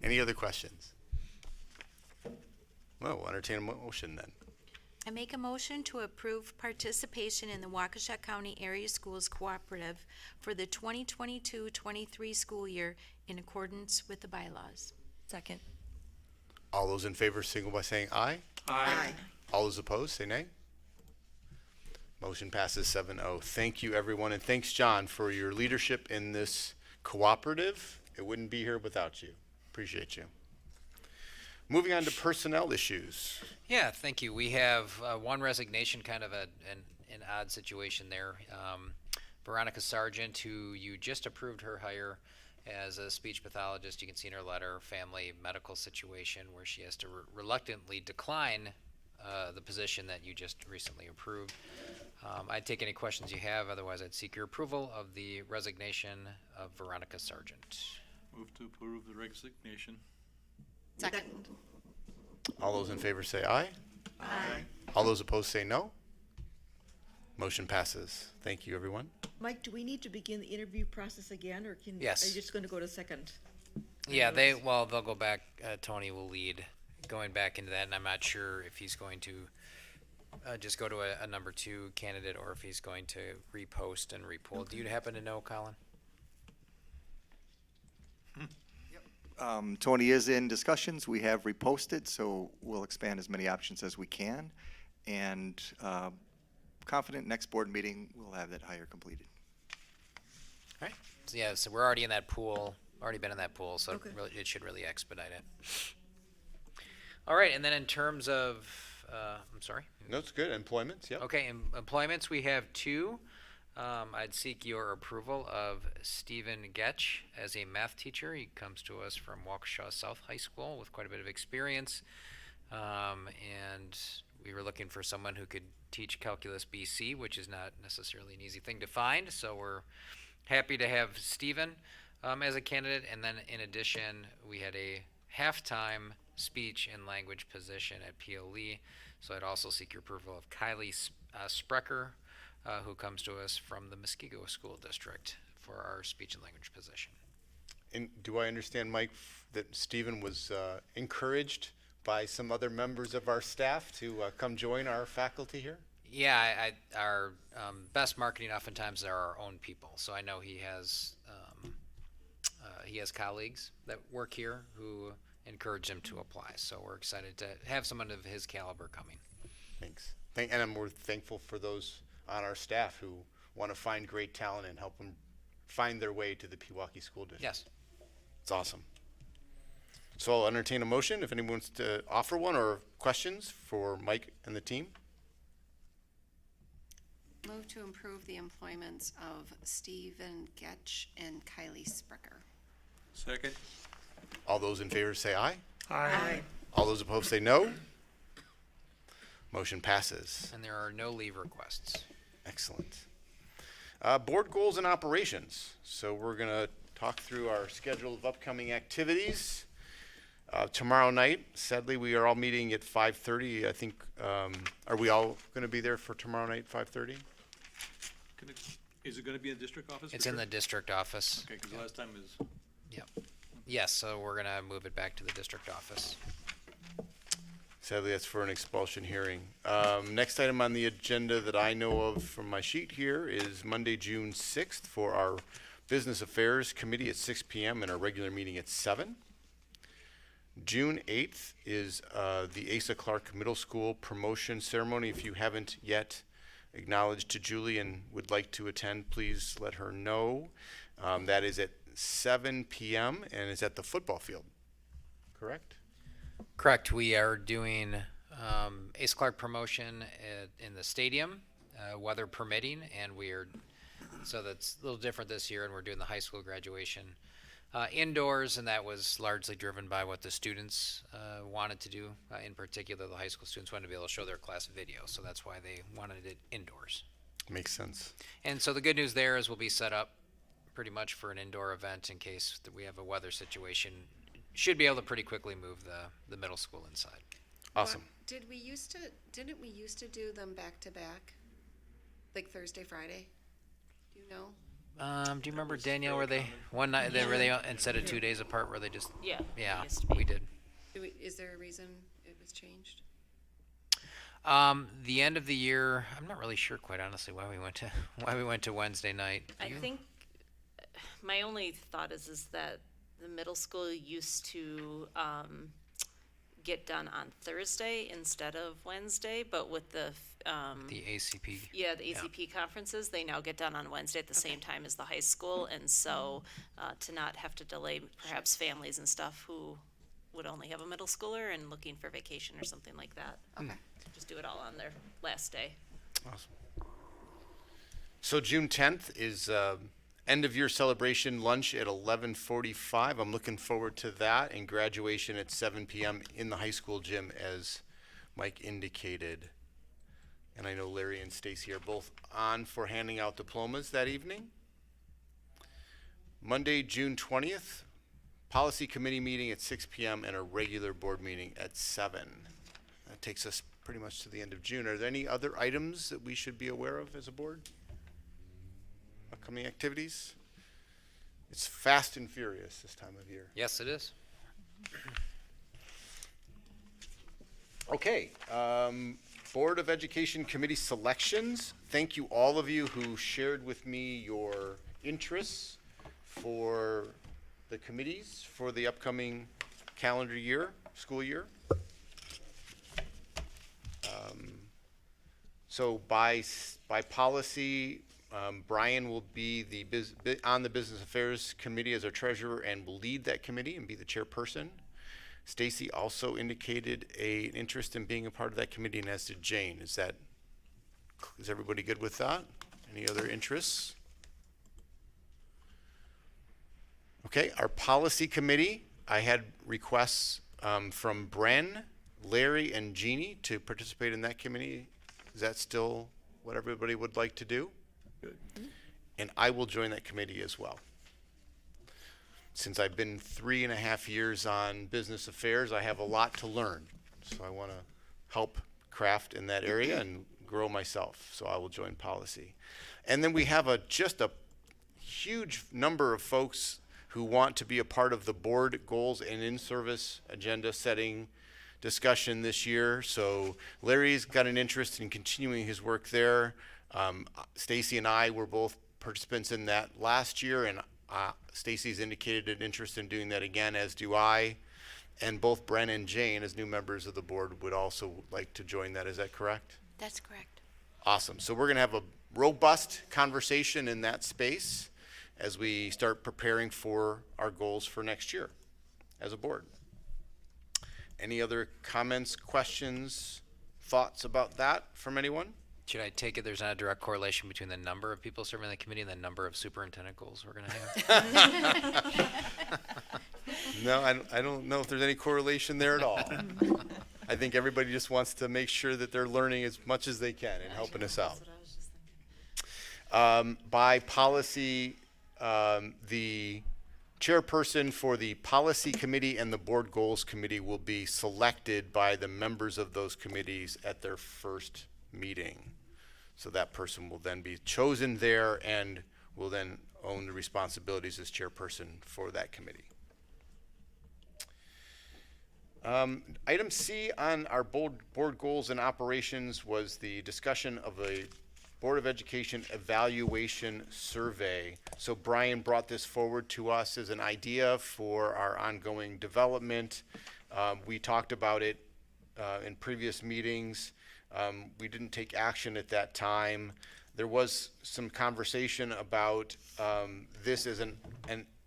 Any other questions? Well, we'll entertain a motion then. I make a motion to approve participation in the Waukesha County Area Schools Cooperative for the 2022-23 school year in accordance with the bylaws. Second. All those in favor signal by saying aye. Aye. All those opposed, say nay. Motion passes 7-0. Thank you, everyone, and thanks, John, for your leadership in this cooperative. It wouldn't be here without you. Appreciate you. Moving on to personnel issues. Yeah, thank you. We have one resignation, kind of an odd situation there. Veronica Sargent, who you just approved her hire as a speech pathologist. You can see in her letter, family medical situation where she has to reluctantly decline the position that you just recently approved. I'd take any questions you have. Otherwise, I'd seek your approval of the resignation of Veronica Sargent. Move to approve the resignation. Second. All those in favor say aye. Aye. All those opposed say no. Motion passes. Thank you, everyone. Mike, do we need to begin the interview process again, or Yes. are you just going to go to second? Yeah, they'll go back. Tony will lead going back into that, and I'm not sure if he's going to just go to a number 2 candidate or if he's going to repost and repoll. Okay. Do you happen to know, Colin? Tony is in discussions. We have reposted, so we'll expand as many options as we can. And confident next board meeting we'll have that hire completed. All right. So, yeah, so we're already in that pool, already been in that pool, so Okay. it should really expedite it. All right, and then in terms of, I'm sorry? No, it's good. Employments, yep. Okay, employments, we have 2. I'd seek your approval of Stephen Getch as a math teacher. He comes to us from Waukesha South High School with quite a bit of experience. And we were looking for someone who could teach Calculus BC, which is not necessarily an easy thing to find. So we're happy to have Stephen as a candidate. And then in addition, we had a half-time speech and language position at POE. So I'd also seek your approval of Kylie Sprecher, who comes to us from the Muskego School District for our speech and language position. And do I understand, Mike, that Stephen was encouraged by some other members of our staff to come join our faculty here? Yeah, our best marketing oftentimes are our own people. So I know he has colleagues that work here who encourage him to apply. So we're excited to have someone of his caliber coming. Thanks. And we're thankful for those on our staff who want to find great talent and help them find their way to the Pewaukee School District. Yes. It's awesome. So I'll entertain a motion if anyone wants to offer one or questions for Mike and the team. Move to improve the employments of Stephen Getch and Kylie Sprecher. Second. All those in favor say aye. Aye. All those opposed say no. Motion passes. And there are no leave requests. Excellent. Board goals and operations. So we're going to talk through our schedule of upcoming activities. Tomorrow night, sadly, we are all meeting at 5:30. I think, are we all going to be there for tomorrow night, 5:30? Is it gonna be in the district office? It's in the district office. Okay, because last time is, Yep. Yes, so we're gonna move it back to the district office. Sadly, that's for an expulsion hearing. Next item on the agenda that I know of from my sheet here is Monday, June 6th for our Business Affairs Committee at 6 p.m. and our regular meeting at 7. June 8th is the Asa Clark Middle School promotion ceremony. If you haven't yet acknowledged to Julie and would like to attend, please let her know. That is at 7 p.m. and is at the football field, correct? Correct. We are doing Ace Clark promotion in the stadium, weather permitting, and so that's a little different this year, and we're doing the high school graduation indoors, and that was largely driven by what the students wanted to do. In particular, the high school students wanted to be able to show their class video, so that's why they wanted it indoors. Makes sense. And so the good news there is we'll be set up pretty much for an indoor event in case that we have a weather situation. Should be able to pretty quickly move the middle school inside. Awesome. Didn't we used to do them back to back? Like Thursday, Friday? Do you know? Do you remember, Danielle, where they one night were they instead of 2 days apart, where they just Yeah. yeah, used to be. we did. Is there a reason it was changed? The end of the year, I'm not really sure, quite honestly, why we went to Wednesday night. I think my only thought is that the middle school used to get done on Thursday instead of Wednesday, but with the ACP. the ACP conferences, they now get done on Wednesday at the same time as the high school, and so to not have to delay perhaps families and stuff who would only have a middle schooler and looking for vacation or something like that. Okay. Just do it all on their last day. Awesome. So June 10th is end of year celebration lunch at 11:45. I'm looking forward to that, and graduation at 7 p.m. in the high school gym, as Mike indicated. And I know Larry and Stacy are both on for handing out diplomas that evening. Monday, June 20th, policy committee meeting at 6 p.m. and a regular board meeting at 7. That takes us pretty much to the end of June. Are there any other items that we should be aware of as a board? Upcoming activities? It's fast and furious this time of year. Yes, it is. Okay, Board of Education Committee selections. Thank you all of you who shared with me your interests for the committees for the upcoming calendar year, school year. So by policy, Brian will be on the Business Affairs Committee as our treasurer and will lead that committee and be the chairperson. Stacy also indicated an interest in being a part of that committee, and as did Jane. Is everybody good with that? Any other interests? Okay, our policy committee, I had requests from Bren, Larry, and Jeannie to participate in that committee. Is that still what everybody would like to do? good. And I will join that committee as well. Since I've been 3.5 years on business affairs, I have a lot to learn. So I want to help craft in that area and grow myself. So I will join policy. And then we have just a huge number of folks who want to be a part of the board goals and in-service agenda setting discussion this year. So Larry's got an interest in continuing his work there. Stacy and I were both participants in that last year, and Stacy's indicated an interest in doing that again, as do I. And both Bren and Jane, as new members of the board, would also like to join that. Is that correct? That's correct. Awesome. So we're going to have a robust conversation in that space as we start preparing for our goals for next year as a board. Any other comments, questions, thoughts about that from anyone? Should I take it there's not a direct correlation between the number of people serving the committee and the number of superintendent goals we're going to have? No, I don't know if there's any correlation there at all. I think everybody just wants to make sure that they're learning as much as they can and helping us out. By policy, the chairperson for the policy committee and the board goals committee will be selected by the members of those committees at their first meeting. So that person will then be chosen there and will then own the responsibilities as chairperson for that committee. Item C on our board goals and operations was the discussion of a Board of Education evaluation survey. So Brian brought this forward to us as an idea for our ongoing development. We talked about it in previous meetings. We didn't take action at that time. There was some conversation about this as an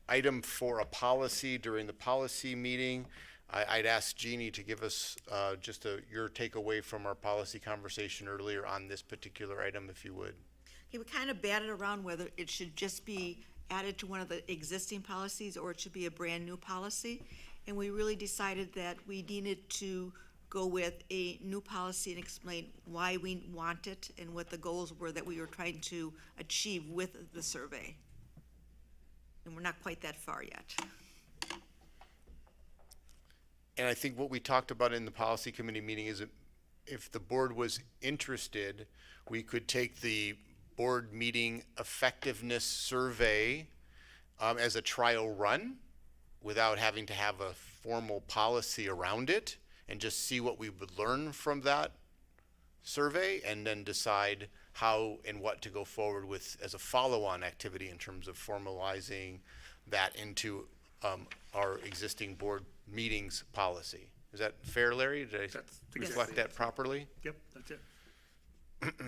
item for a policy during the policy meeting. I'd ask Jeannie to give us just your takeaway from our policy conversation earlier on this particular item, if you would. Okay, we kind of batted around whether it should just be added to one of the existing policies or it should be a brand-new policy. And we really decided that we needed to go with a new policy and explain why we want it and what the goals were that we were trying to achieve with the survey. And we're not quite that far yet. And I think what we talked about in the policy committee meeting is that if the board was interested, we could take the board meeting effectiveness survey as a trial run without having to have a formal policy around it and just see what we would learn from that survey and then decide how and what to go forward with as a follow-on activity in terms of formalizing that into our existing board meetings policy. Is that fair, Larry? Did I That's reflect exactly that properly? Yep, that's it.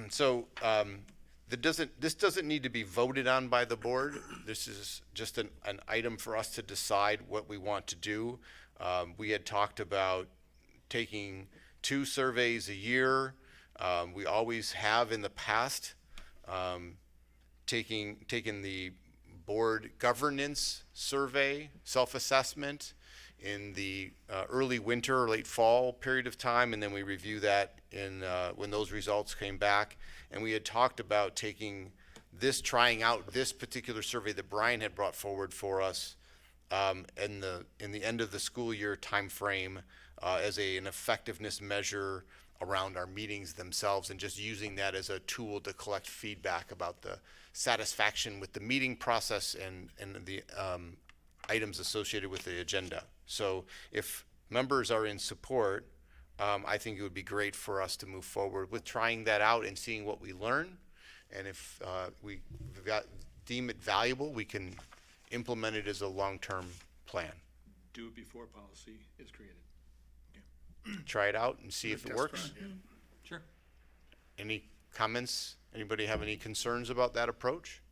So this doesn't need to be voted on by the board. This is just an item for us to decide what we want to do. We had talked about taking 2 surveys a year. We always have in the past taken the board governance survey, self-assessment in the early winter or late fall period of time, and then we review that in when those results came back. And we had talked about trying out this particular survey that Brian had brought forward for us in the end of the school year time frame as an effectiveness measure around our meetings themselves, and just using that as a tool to collect feedback about the satisfaction with the meeting process and the items associated with the agenda. So if members are in support, I think it would be great for us to move forward with trying that out and seeing what we learn. And if we deem it valuable, we can implement it as a long-term plan. Do it before policy is created. Try it out and see if it Test works. run, yeah. Sure. Any comments? Anybody have any concerns about that approach?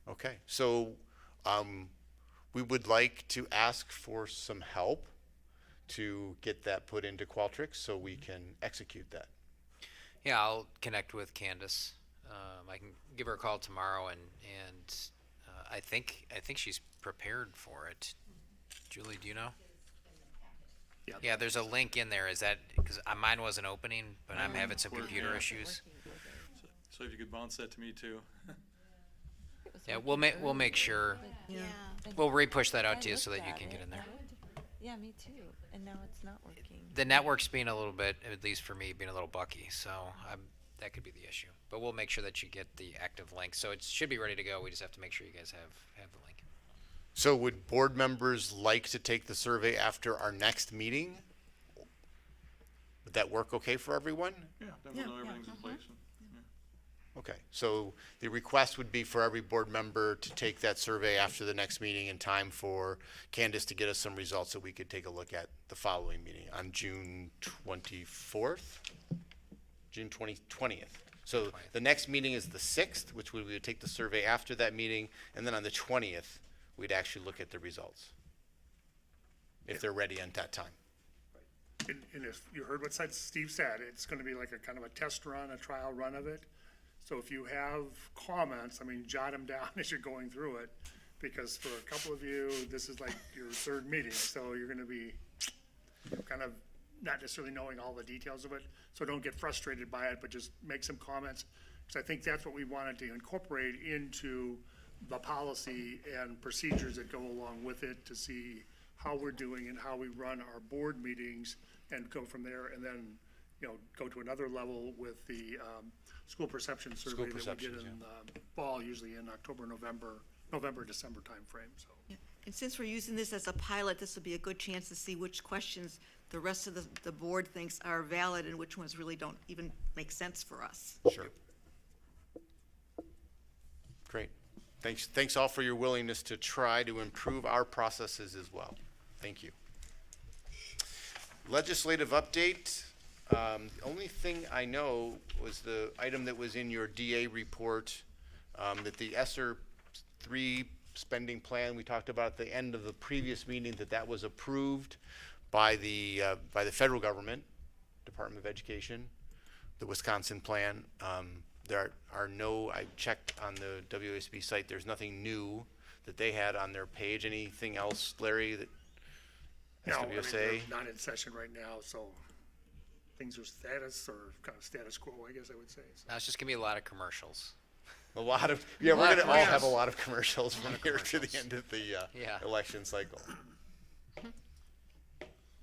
Okay, so we would like to ask for some help to get that put into Qualtrics so we can execute that. Yeah, I'll connect with Candace. I can give her a call tomorrow, and I think she's prepared for it. Julie, do you know? Yeah, there's a link in there. Is that because mine wasn't opening, but I'm having some computer issues. So if you could bounce that to me too. Yeah, we'll make sure. Yeah. We'll re-push that out to you so that you can get in there. Yeah, me too. And now it's not working. The network's being a little bit, at least for me, being a little bucky, so that could be the issue. But we'll make sure that you get the active link. So it should be ready to go. We just have to make sure you guys have the link. So would board members like to take the survey after our next meeting? Would that work okay for everyone? Yeah, then we'll know everything's in place. Okay, so the request would be for every board member to take that survey after the next meeting in time for Candace to get us some results so we could take a look at the following meeting on June 24th? June 20th. So the next meeting is the 6th, which we would take the survey after that meeting, and then on the 20th, we'd actually look at the results, if they're ready at that time. And if you heard what Steve said, it's gonna be like a kind of a test run, a trial run of it. So if you have comments, I mean, jot them down as you're going through it. because for a couple of you, this is like your third meeting, so you're gonna be kind of not necessarily knowing all the details of it, so don't get frustrated by it, but just make some comments. Because I think that's what we wanted to incorporate into the policy and procedures that go along with it, to see how we're doing and how we run our board meetings, and go from there, and then, go to another level with the school perception survey that we did perceptions, in the fall, usually in October, November, December timeframe, so. Yeah. And since we're using this as a pilot, this will be a good chance to see which questions the rest of the board thinks are valid and which ones really don't even make sense for us. Sure. Great. Thanks all for your willingness to try to improve our processes as well. Thank you. Legislative update. The only thing I know was the item that was in your DA report, that the ESSER 3 spending plan we talked about at the end of the previous meeting, that was approved by the federal government, Department of Education, the Wisconsin plan. There are no, I checked on the WASB site, there's nothing new that they had on their page. Anything else, Larry, that No, I mean, SWSA? they're not in session right now, so things are status, or kind of status quo, I guess I would say. So. Now it's just gonna be a lot of commercials. A lot of, yeah, we're lot of gonna all have a commercials. lot of commercials from here to the end of the Yeah. election cycle.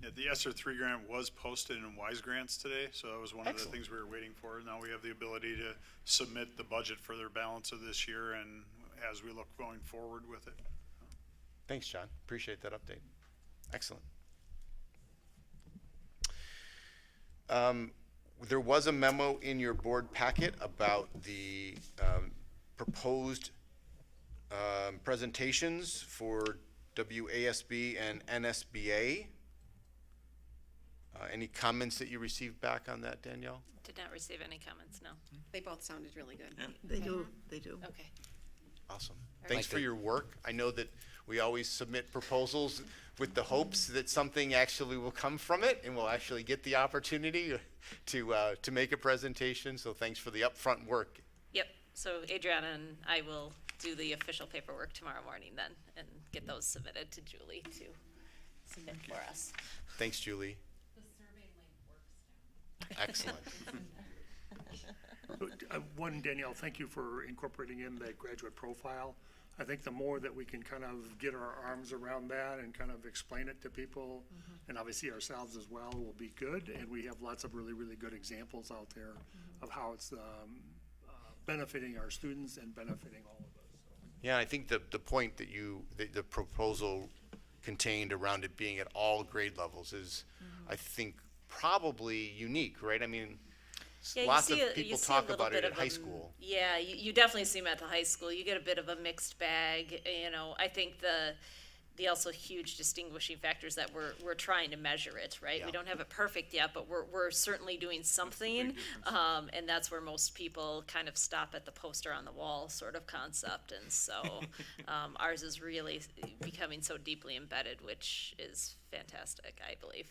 Yeah, the ESSER 3 grant was posted in WISE Grants today, so that was one of the Excellent. things we were waiting for. Now we have the ability to submit the budget for their balance of this year and as we look going forward with it. Thanks, John. Appreciate that update. Excellent. There was a memo in your board packet about the proposed presentations for WASB and NSBA. Any comments that you received back on that, Danielle? Did not receive any comments, no. They both sounded really good. They do, they do. Okay. Awesome. Like Thanks for the- your work. I know that we always submit proposals with the hopes that something actually will come from it, and we'll actually get the opportunity to make a presentation. So thanks for the upfront work. Yep, so Adriana and I will do the official paperwork tomorrow morning then and get those submitted to Julie to submit for us. Thanks, Julie. Excellent. One, Danielle, thank you for incorporating in that graduate profile. I think the more that we can kind of get our arms around that and kind of explain it to people, and obviously ourselves as well, will be good. And we have lots of really, really good examples out there of how it's benefiting our students and benefiting all of us. Yeah, I think the point that the proposal contained around it being at all grade levels is, I think, probably unique, right? I mean, Yeah, you lots see of a- you people see a talk little about bit it at of high a- school. Yeah, you definitely see them at the high school. You get a bit of a mixed bag, I think the also huge distinguishing factor is that we're trying to measure it, right? Yeah. We don't have it perfect yet, but we're certainly doing something. And that's where most people kind of stop at the poster on the wall sort of concept. And so, ours is really becoming so deeply embedded, which is fantastic, I believe.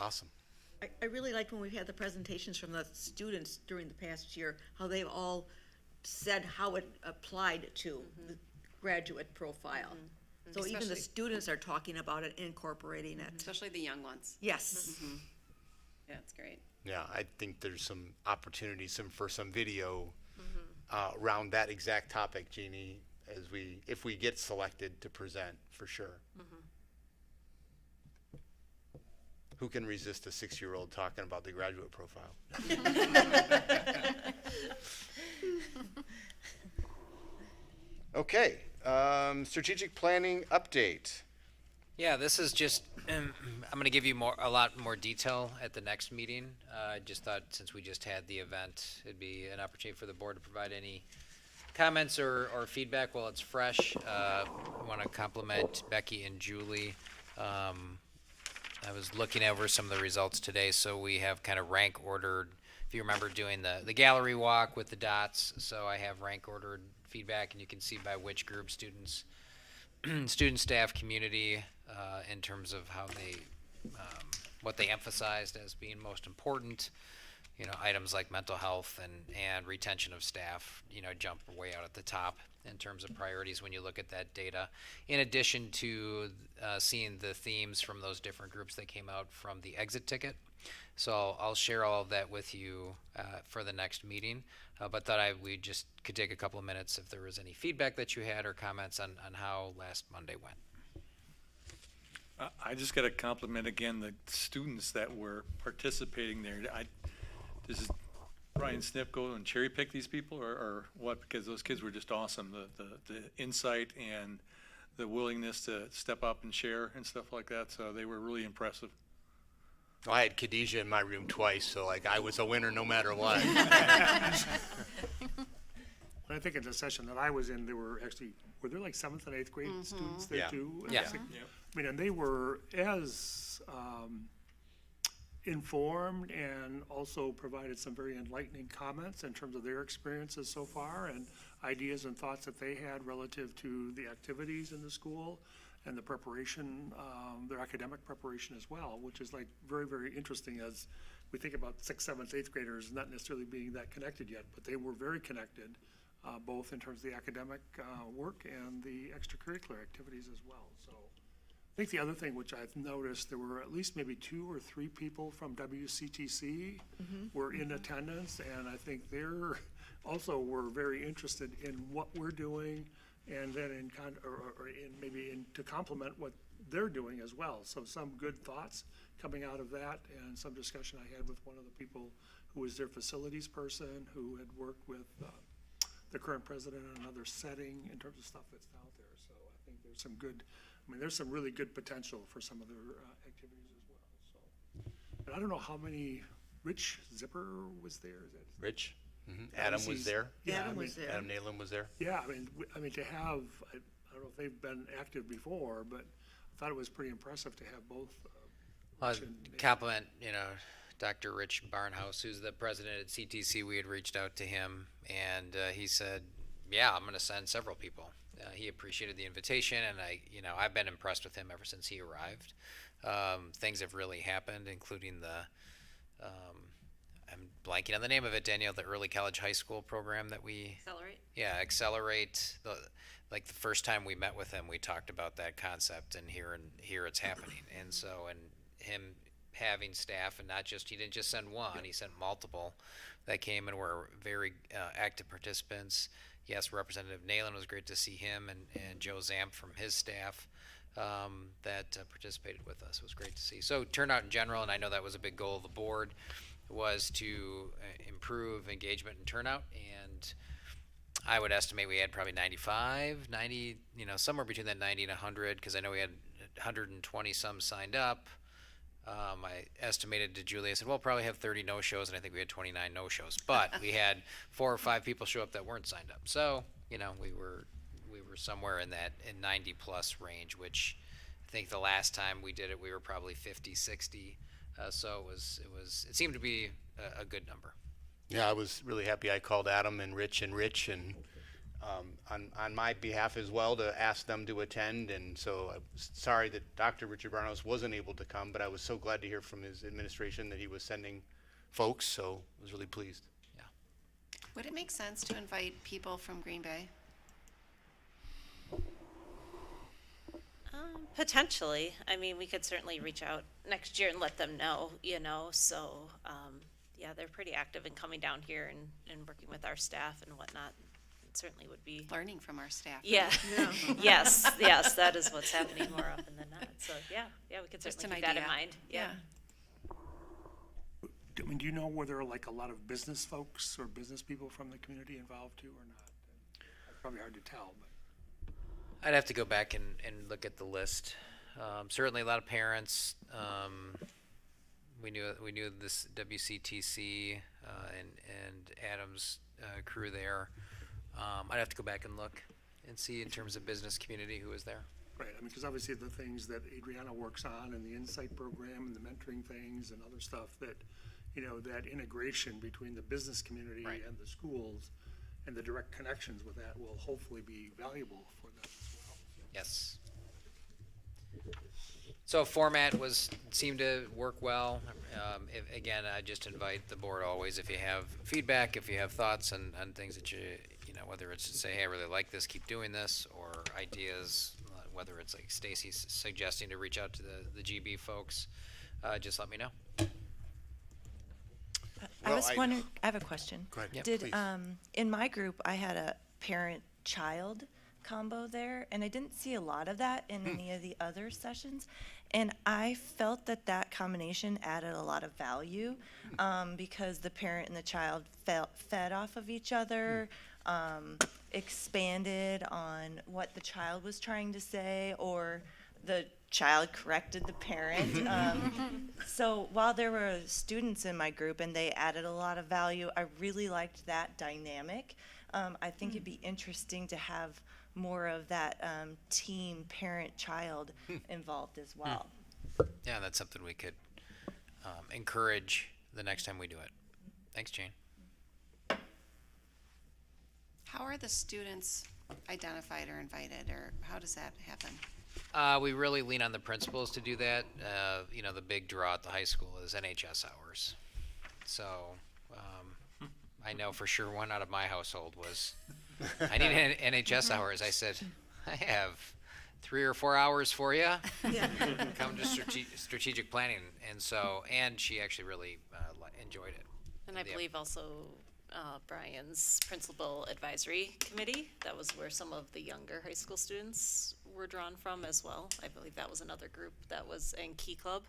Awesome. I really liked when we've had the presentations from the students during the past year, how they've all said how it applied to the graduate profile. So even the Especially- students are talking about it, incorporating it. Especially the young ones. Yes. Yeah, it's great. Yeah, I think there's some opportunities for some video around that exact topic, Jeannie, if we get selected to present, for sure. Who can resist a 6-year-old talking about the graduate profile? Okay, strategic planning update. Yeah, this is just, I'm gonna give you a lot more detail at the next meeting. I just thought since we just had the event, it'd be an opportunity for the board to provide any comments or feedback while it's fresh. I wanna compliment Becky and Julie. I was looking over some of the results today, so we have kind of rank ordered, if you remember doing the gallery walk with the dots, so I have rank ordered feedback, and you can see by which group students, student, staff, community, in terms of how they, what they emphasized as being most important. items like mental health and retention of staff, jump way out at the top in terms of priorities when you look at that data, in addition to seeing the themes from those different groups that came out from the exit ticket. So I'll share all of that with you for the next meeting, but thought we just could take a couple of minutes if there was any feedback that you had or comments on how last Monday went. I just got to compliment again the students that were participating there. Does Brian Snipp go and cherry pick these people or what? Because those kids were just awesome. The insight and the willingness to step up and share and stuff like that. So they were really impressive. Well, I had Khadijah in my room twice, so like I was a winner no matter what. I think in the session that I was in, were there like 7th and 8th grade students there Yeah. too? Yeah. I mean, and they were as informed and also provided some very enlightening comments in terms of their experiences so far and ideas and thoughts that they had relative to the activities in the school and the preparation, their academic preparation as well, which is like very, very interesting as we think about 6th, 7th, 8th graders not necessarily being that connected yet, but they were very connected, both in terms of the academic work and the extracurricular activities as well. So I think the other thing which I've noticed, there were at least maybe 2 or 3 people from WCTC were in attendance, and I think they're also were very interested in what we're doing, and then to complement what they're doing as well. So some good thoughts coming out of that, and some discussion I had with one of the people who was their facilities person, who had worked with the current president in another setting in terms of stuff that's out there. So I think there's some really good potential for some of their activities as well. So, but I don't know how many. Rich Zipper was there. Is that Rich? Adam was there. Yeah, Adam was there. Adam Nalen was there. Yeah, I mean to have, I don't know if they've been active before, but I thought it was pretty impressive to have both. Rich and- Compliment, Dr. Rich Barnhouse, who's the president at CTC. We had reached out to him, and he said, "Yeah, I'm going to send several people." He appreciated the invitation, and I've been impressed with him ever since he arrived. Things have really happened, including I'm blanking on the name of it, Danielle, the early college high school program that we accelerate. The first time we met with him, we talked about that concept, and here it's happening. And so, and him having staff, and he didn't just send one, he sent multiple that came and were very active participants. Yes, Representative Nalen, was great to see him, and Joe Zamp from his staff that participated with us. It was great to see. So turnout in general, and I know that was a big goal of the board, was to improve engagement and turnout, and I would estimate we had probably 90, somewhere between that 90 and 100, because I know we had 120 some signed up. I estimated to Julie, I said, well, probably have 30 no-shows, and I think we had 29 no-shows. But we had 4 or 5 people show up that weren't signed up. So, we were somewhere in that 90-plus range, which I think the last time we did it, we were probably 50, 60. So it seemed to be a good number. Yeah, I was really happy. I called Adam and Rich and on my behalf as well to ask them to attend. And so I'm sorry that Dr. Richard Barnos wasn't able to come, but I was so glad to hear from his administration that he was sending folks. So I was really pleased. Yeah. Would it make sense to invite people from Green Bay? Potentially. I mean, we could certainly reach out next year and let them know, so, yeah, they're pretty active in coming down here and working with our staff and whatnot. It certainly would be. Learning from our staff. Yeah. Yes, that is what's happening more often than not. So, yeah, we could Just certainly an keep that in idea. mind. Yeah. I mean, do you know were there like a lot of business folks or business people from the community involved too or not? It's probably hard to tell, but. I'd have to go back and look at the list. Certainly a lot of parents. We knew this WCTC and Adam's crew there. I'd have to go back and look and see in terms of business community who was there. Right, I mean, because obviously the things that Adriana works on and the Insight program and the mentoring things and other stuff that, that integration between the business community Right. and the schools and the direct connections with that will hopefully be valuable for them as well. Yes. So format seemed to work well. Again, I just invite the board always, if you have feedback, if you have thoughts on things that whether it's to say, hey, I really like this, keep doing this, or ideas, whether it's like Stacy's suggesting to reach out to the GB folks, just let me know. I was wondering, I have a question. Go ahead. Yep, Did, please. in my group, I had a parent-child combo there, and I didn't see a lot of that in any of the other sessions. And I felt that combination added a lot of value, because the parent and the child fed off of each other, expanded on what the child was trying to say, or the child corrected the parent. So while there were students in my group and they added a lot of value, I really liked that dynamic. I think it'd be interesting to have more of that team parent-child involved as well. Yeah, that's something we could encourage the next time we do it. Thanks, Jane. How are the students identified or invited, or how does that happen? We really lean on the principals to do that. The big draw at the high school is NHS hours. So I know for sure one out of my household was, I need NHS hours. I said, I have 3 or 4 hours for you. Come to strategic planning. And she actually really enjoyed it. And I believe also Brian's principal advisory committee, that was where some of the younger high school students were drawn from as well. I believe that was another group that was in Key Club.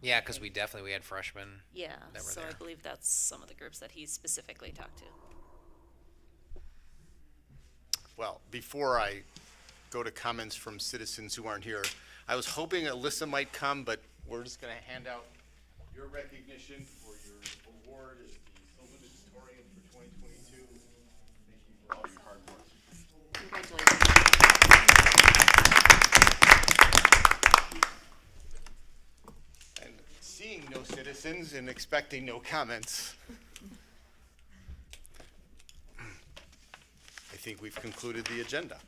Yeah, because we had freshmen. Yeah, that were so there. I believe that's some of the groups that he specifically talked to. Well, before I go to comments from citizens who aren't here, I was hoping Alyssa might come, but we're just going to hand out your recognition for your award as the Salutatorian for 2022. Thank you for all your hard work. Congratulations. And seeing no citizens and expecting no comments, I think we've concluded the agenda.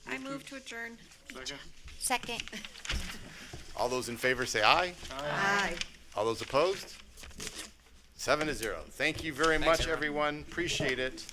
I move to adjourn. Second. All those in favor say aye. Aye. All those opposed? 7-0. Thank you very much, everyone. Appreciate it.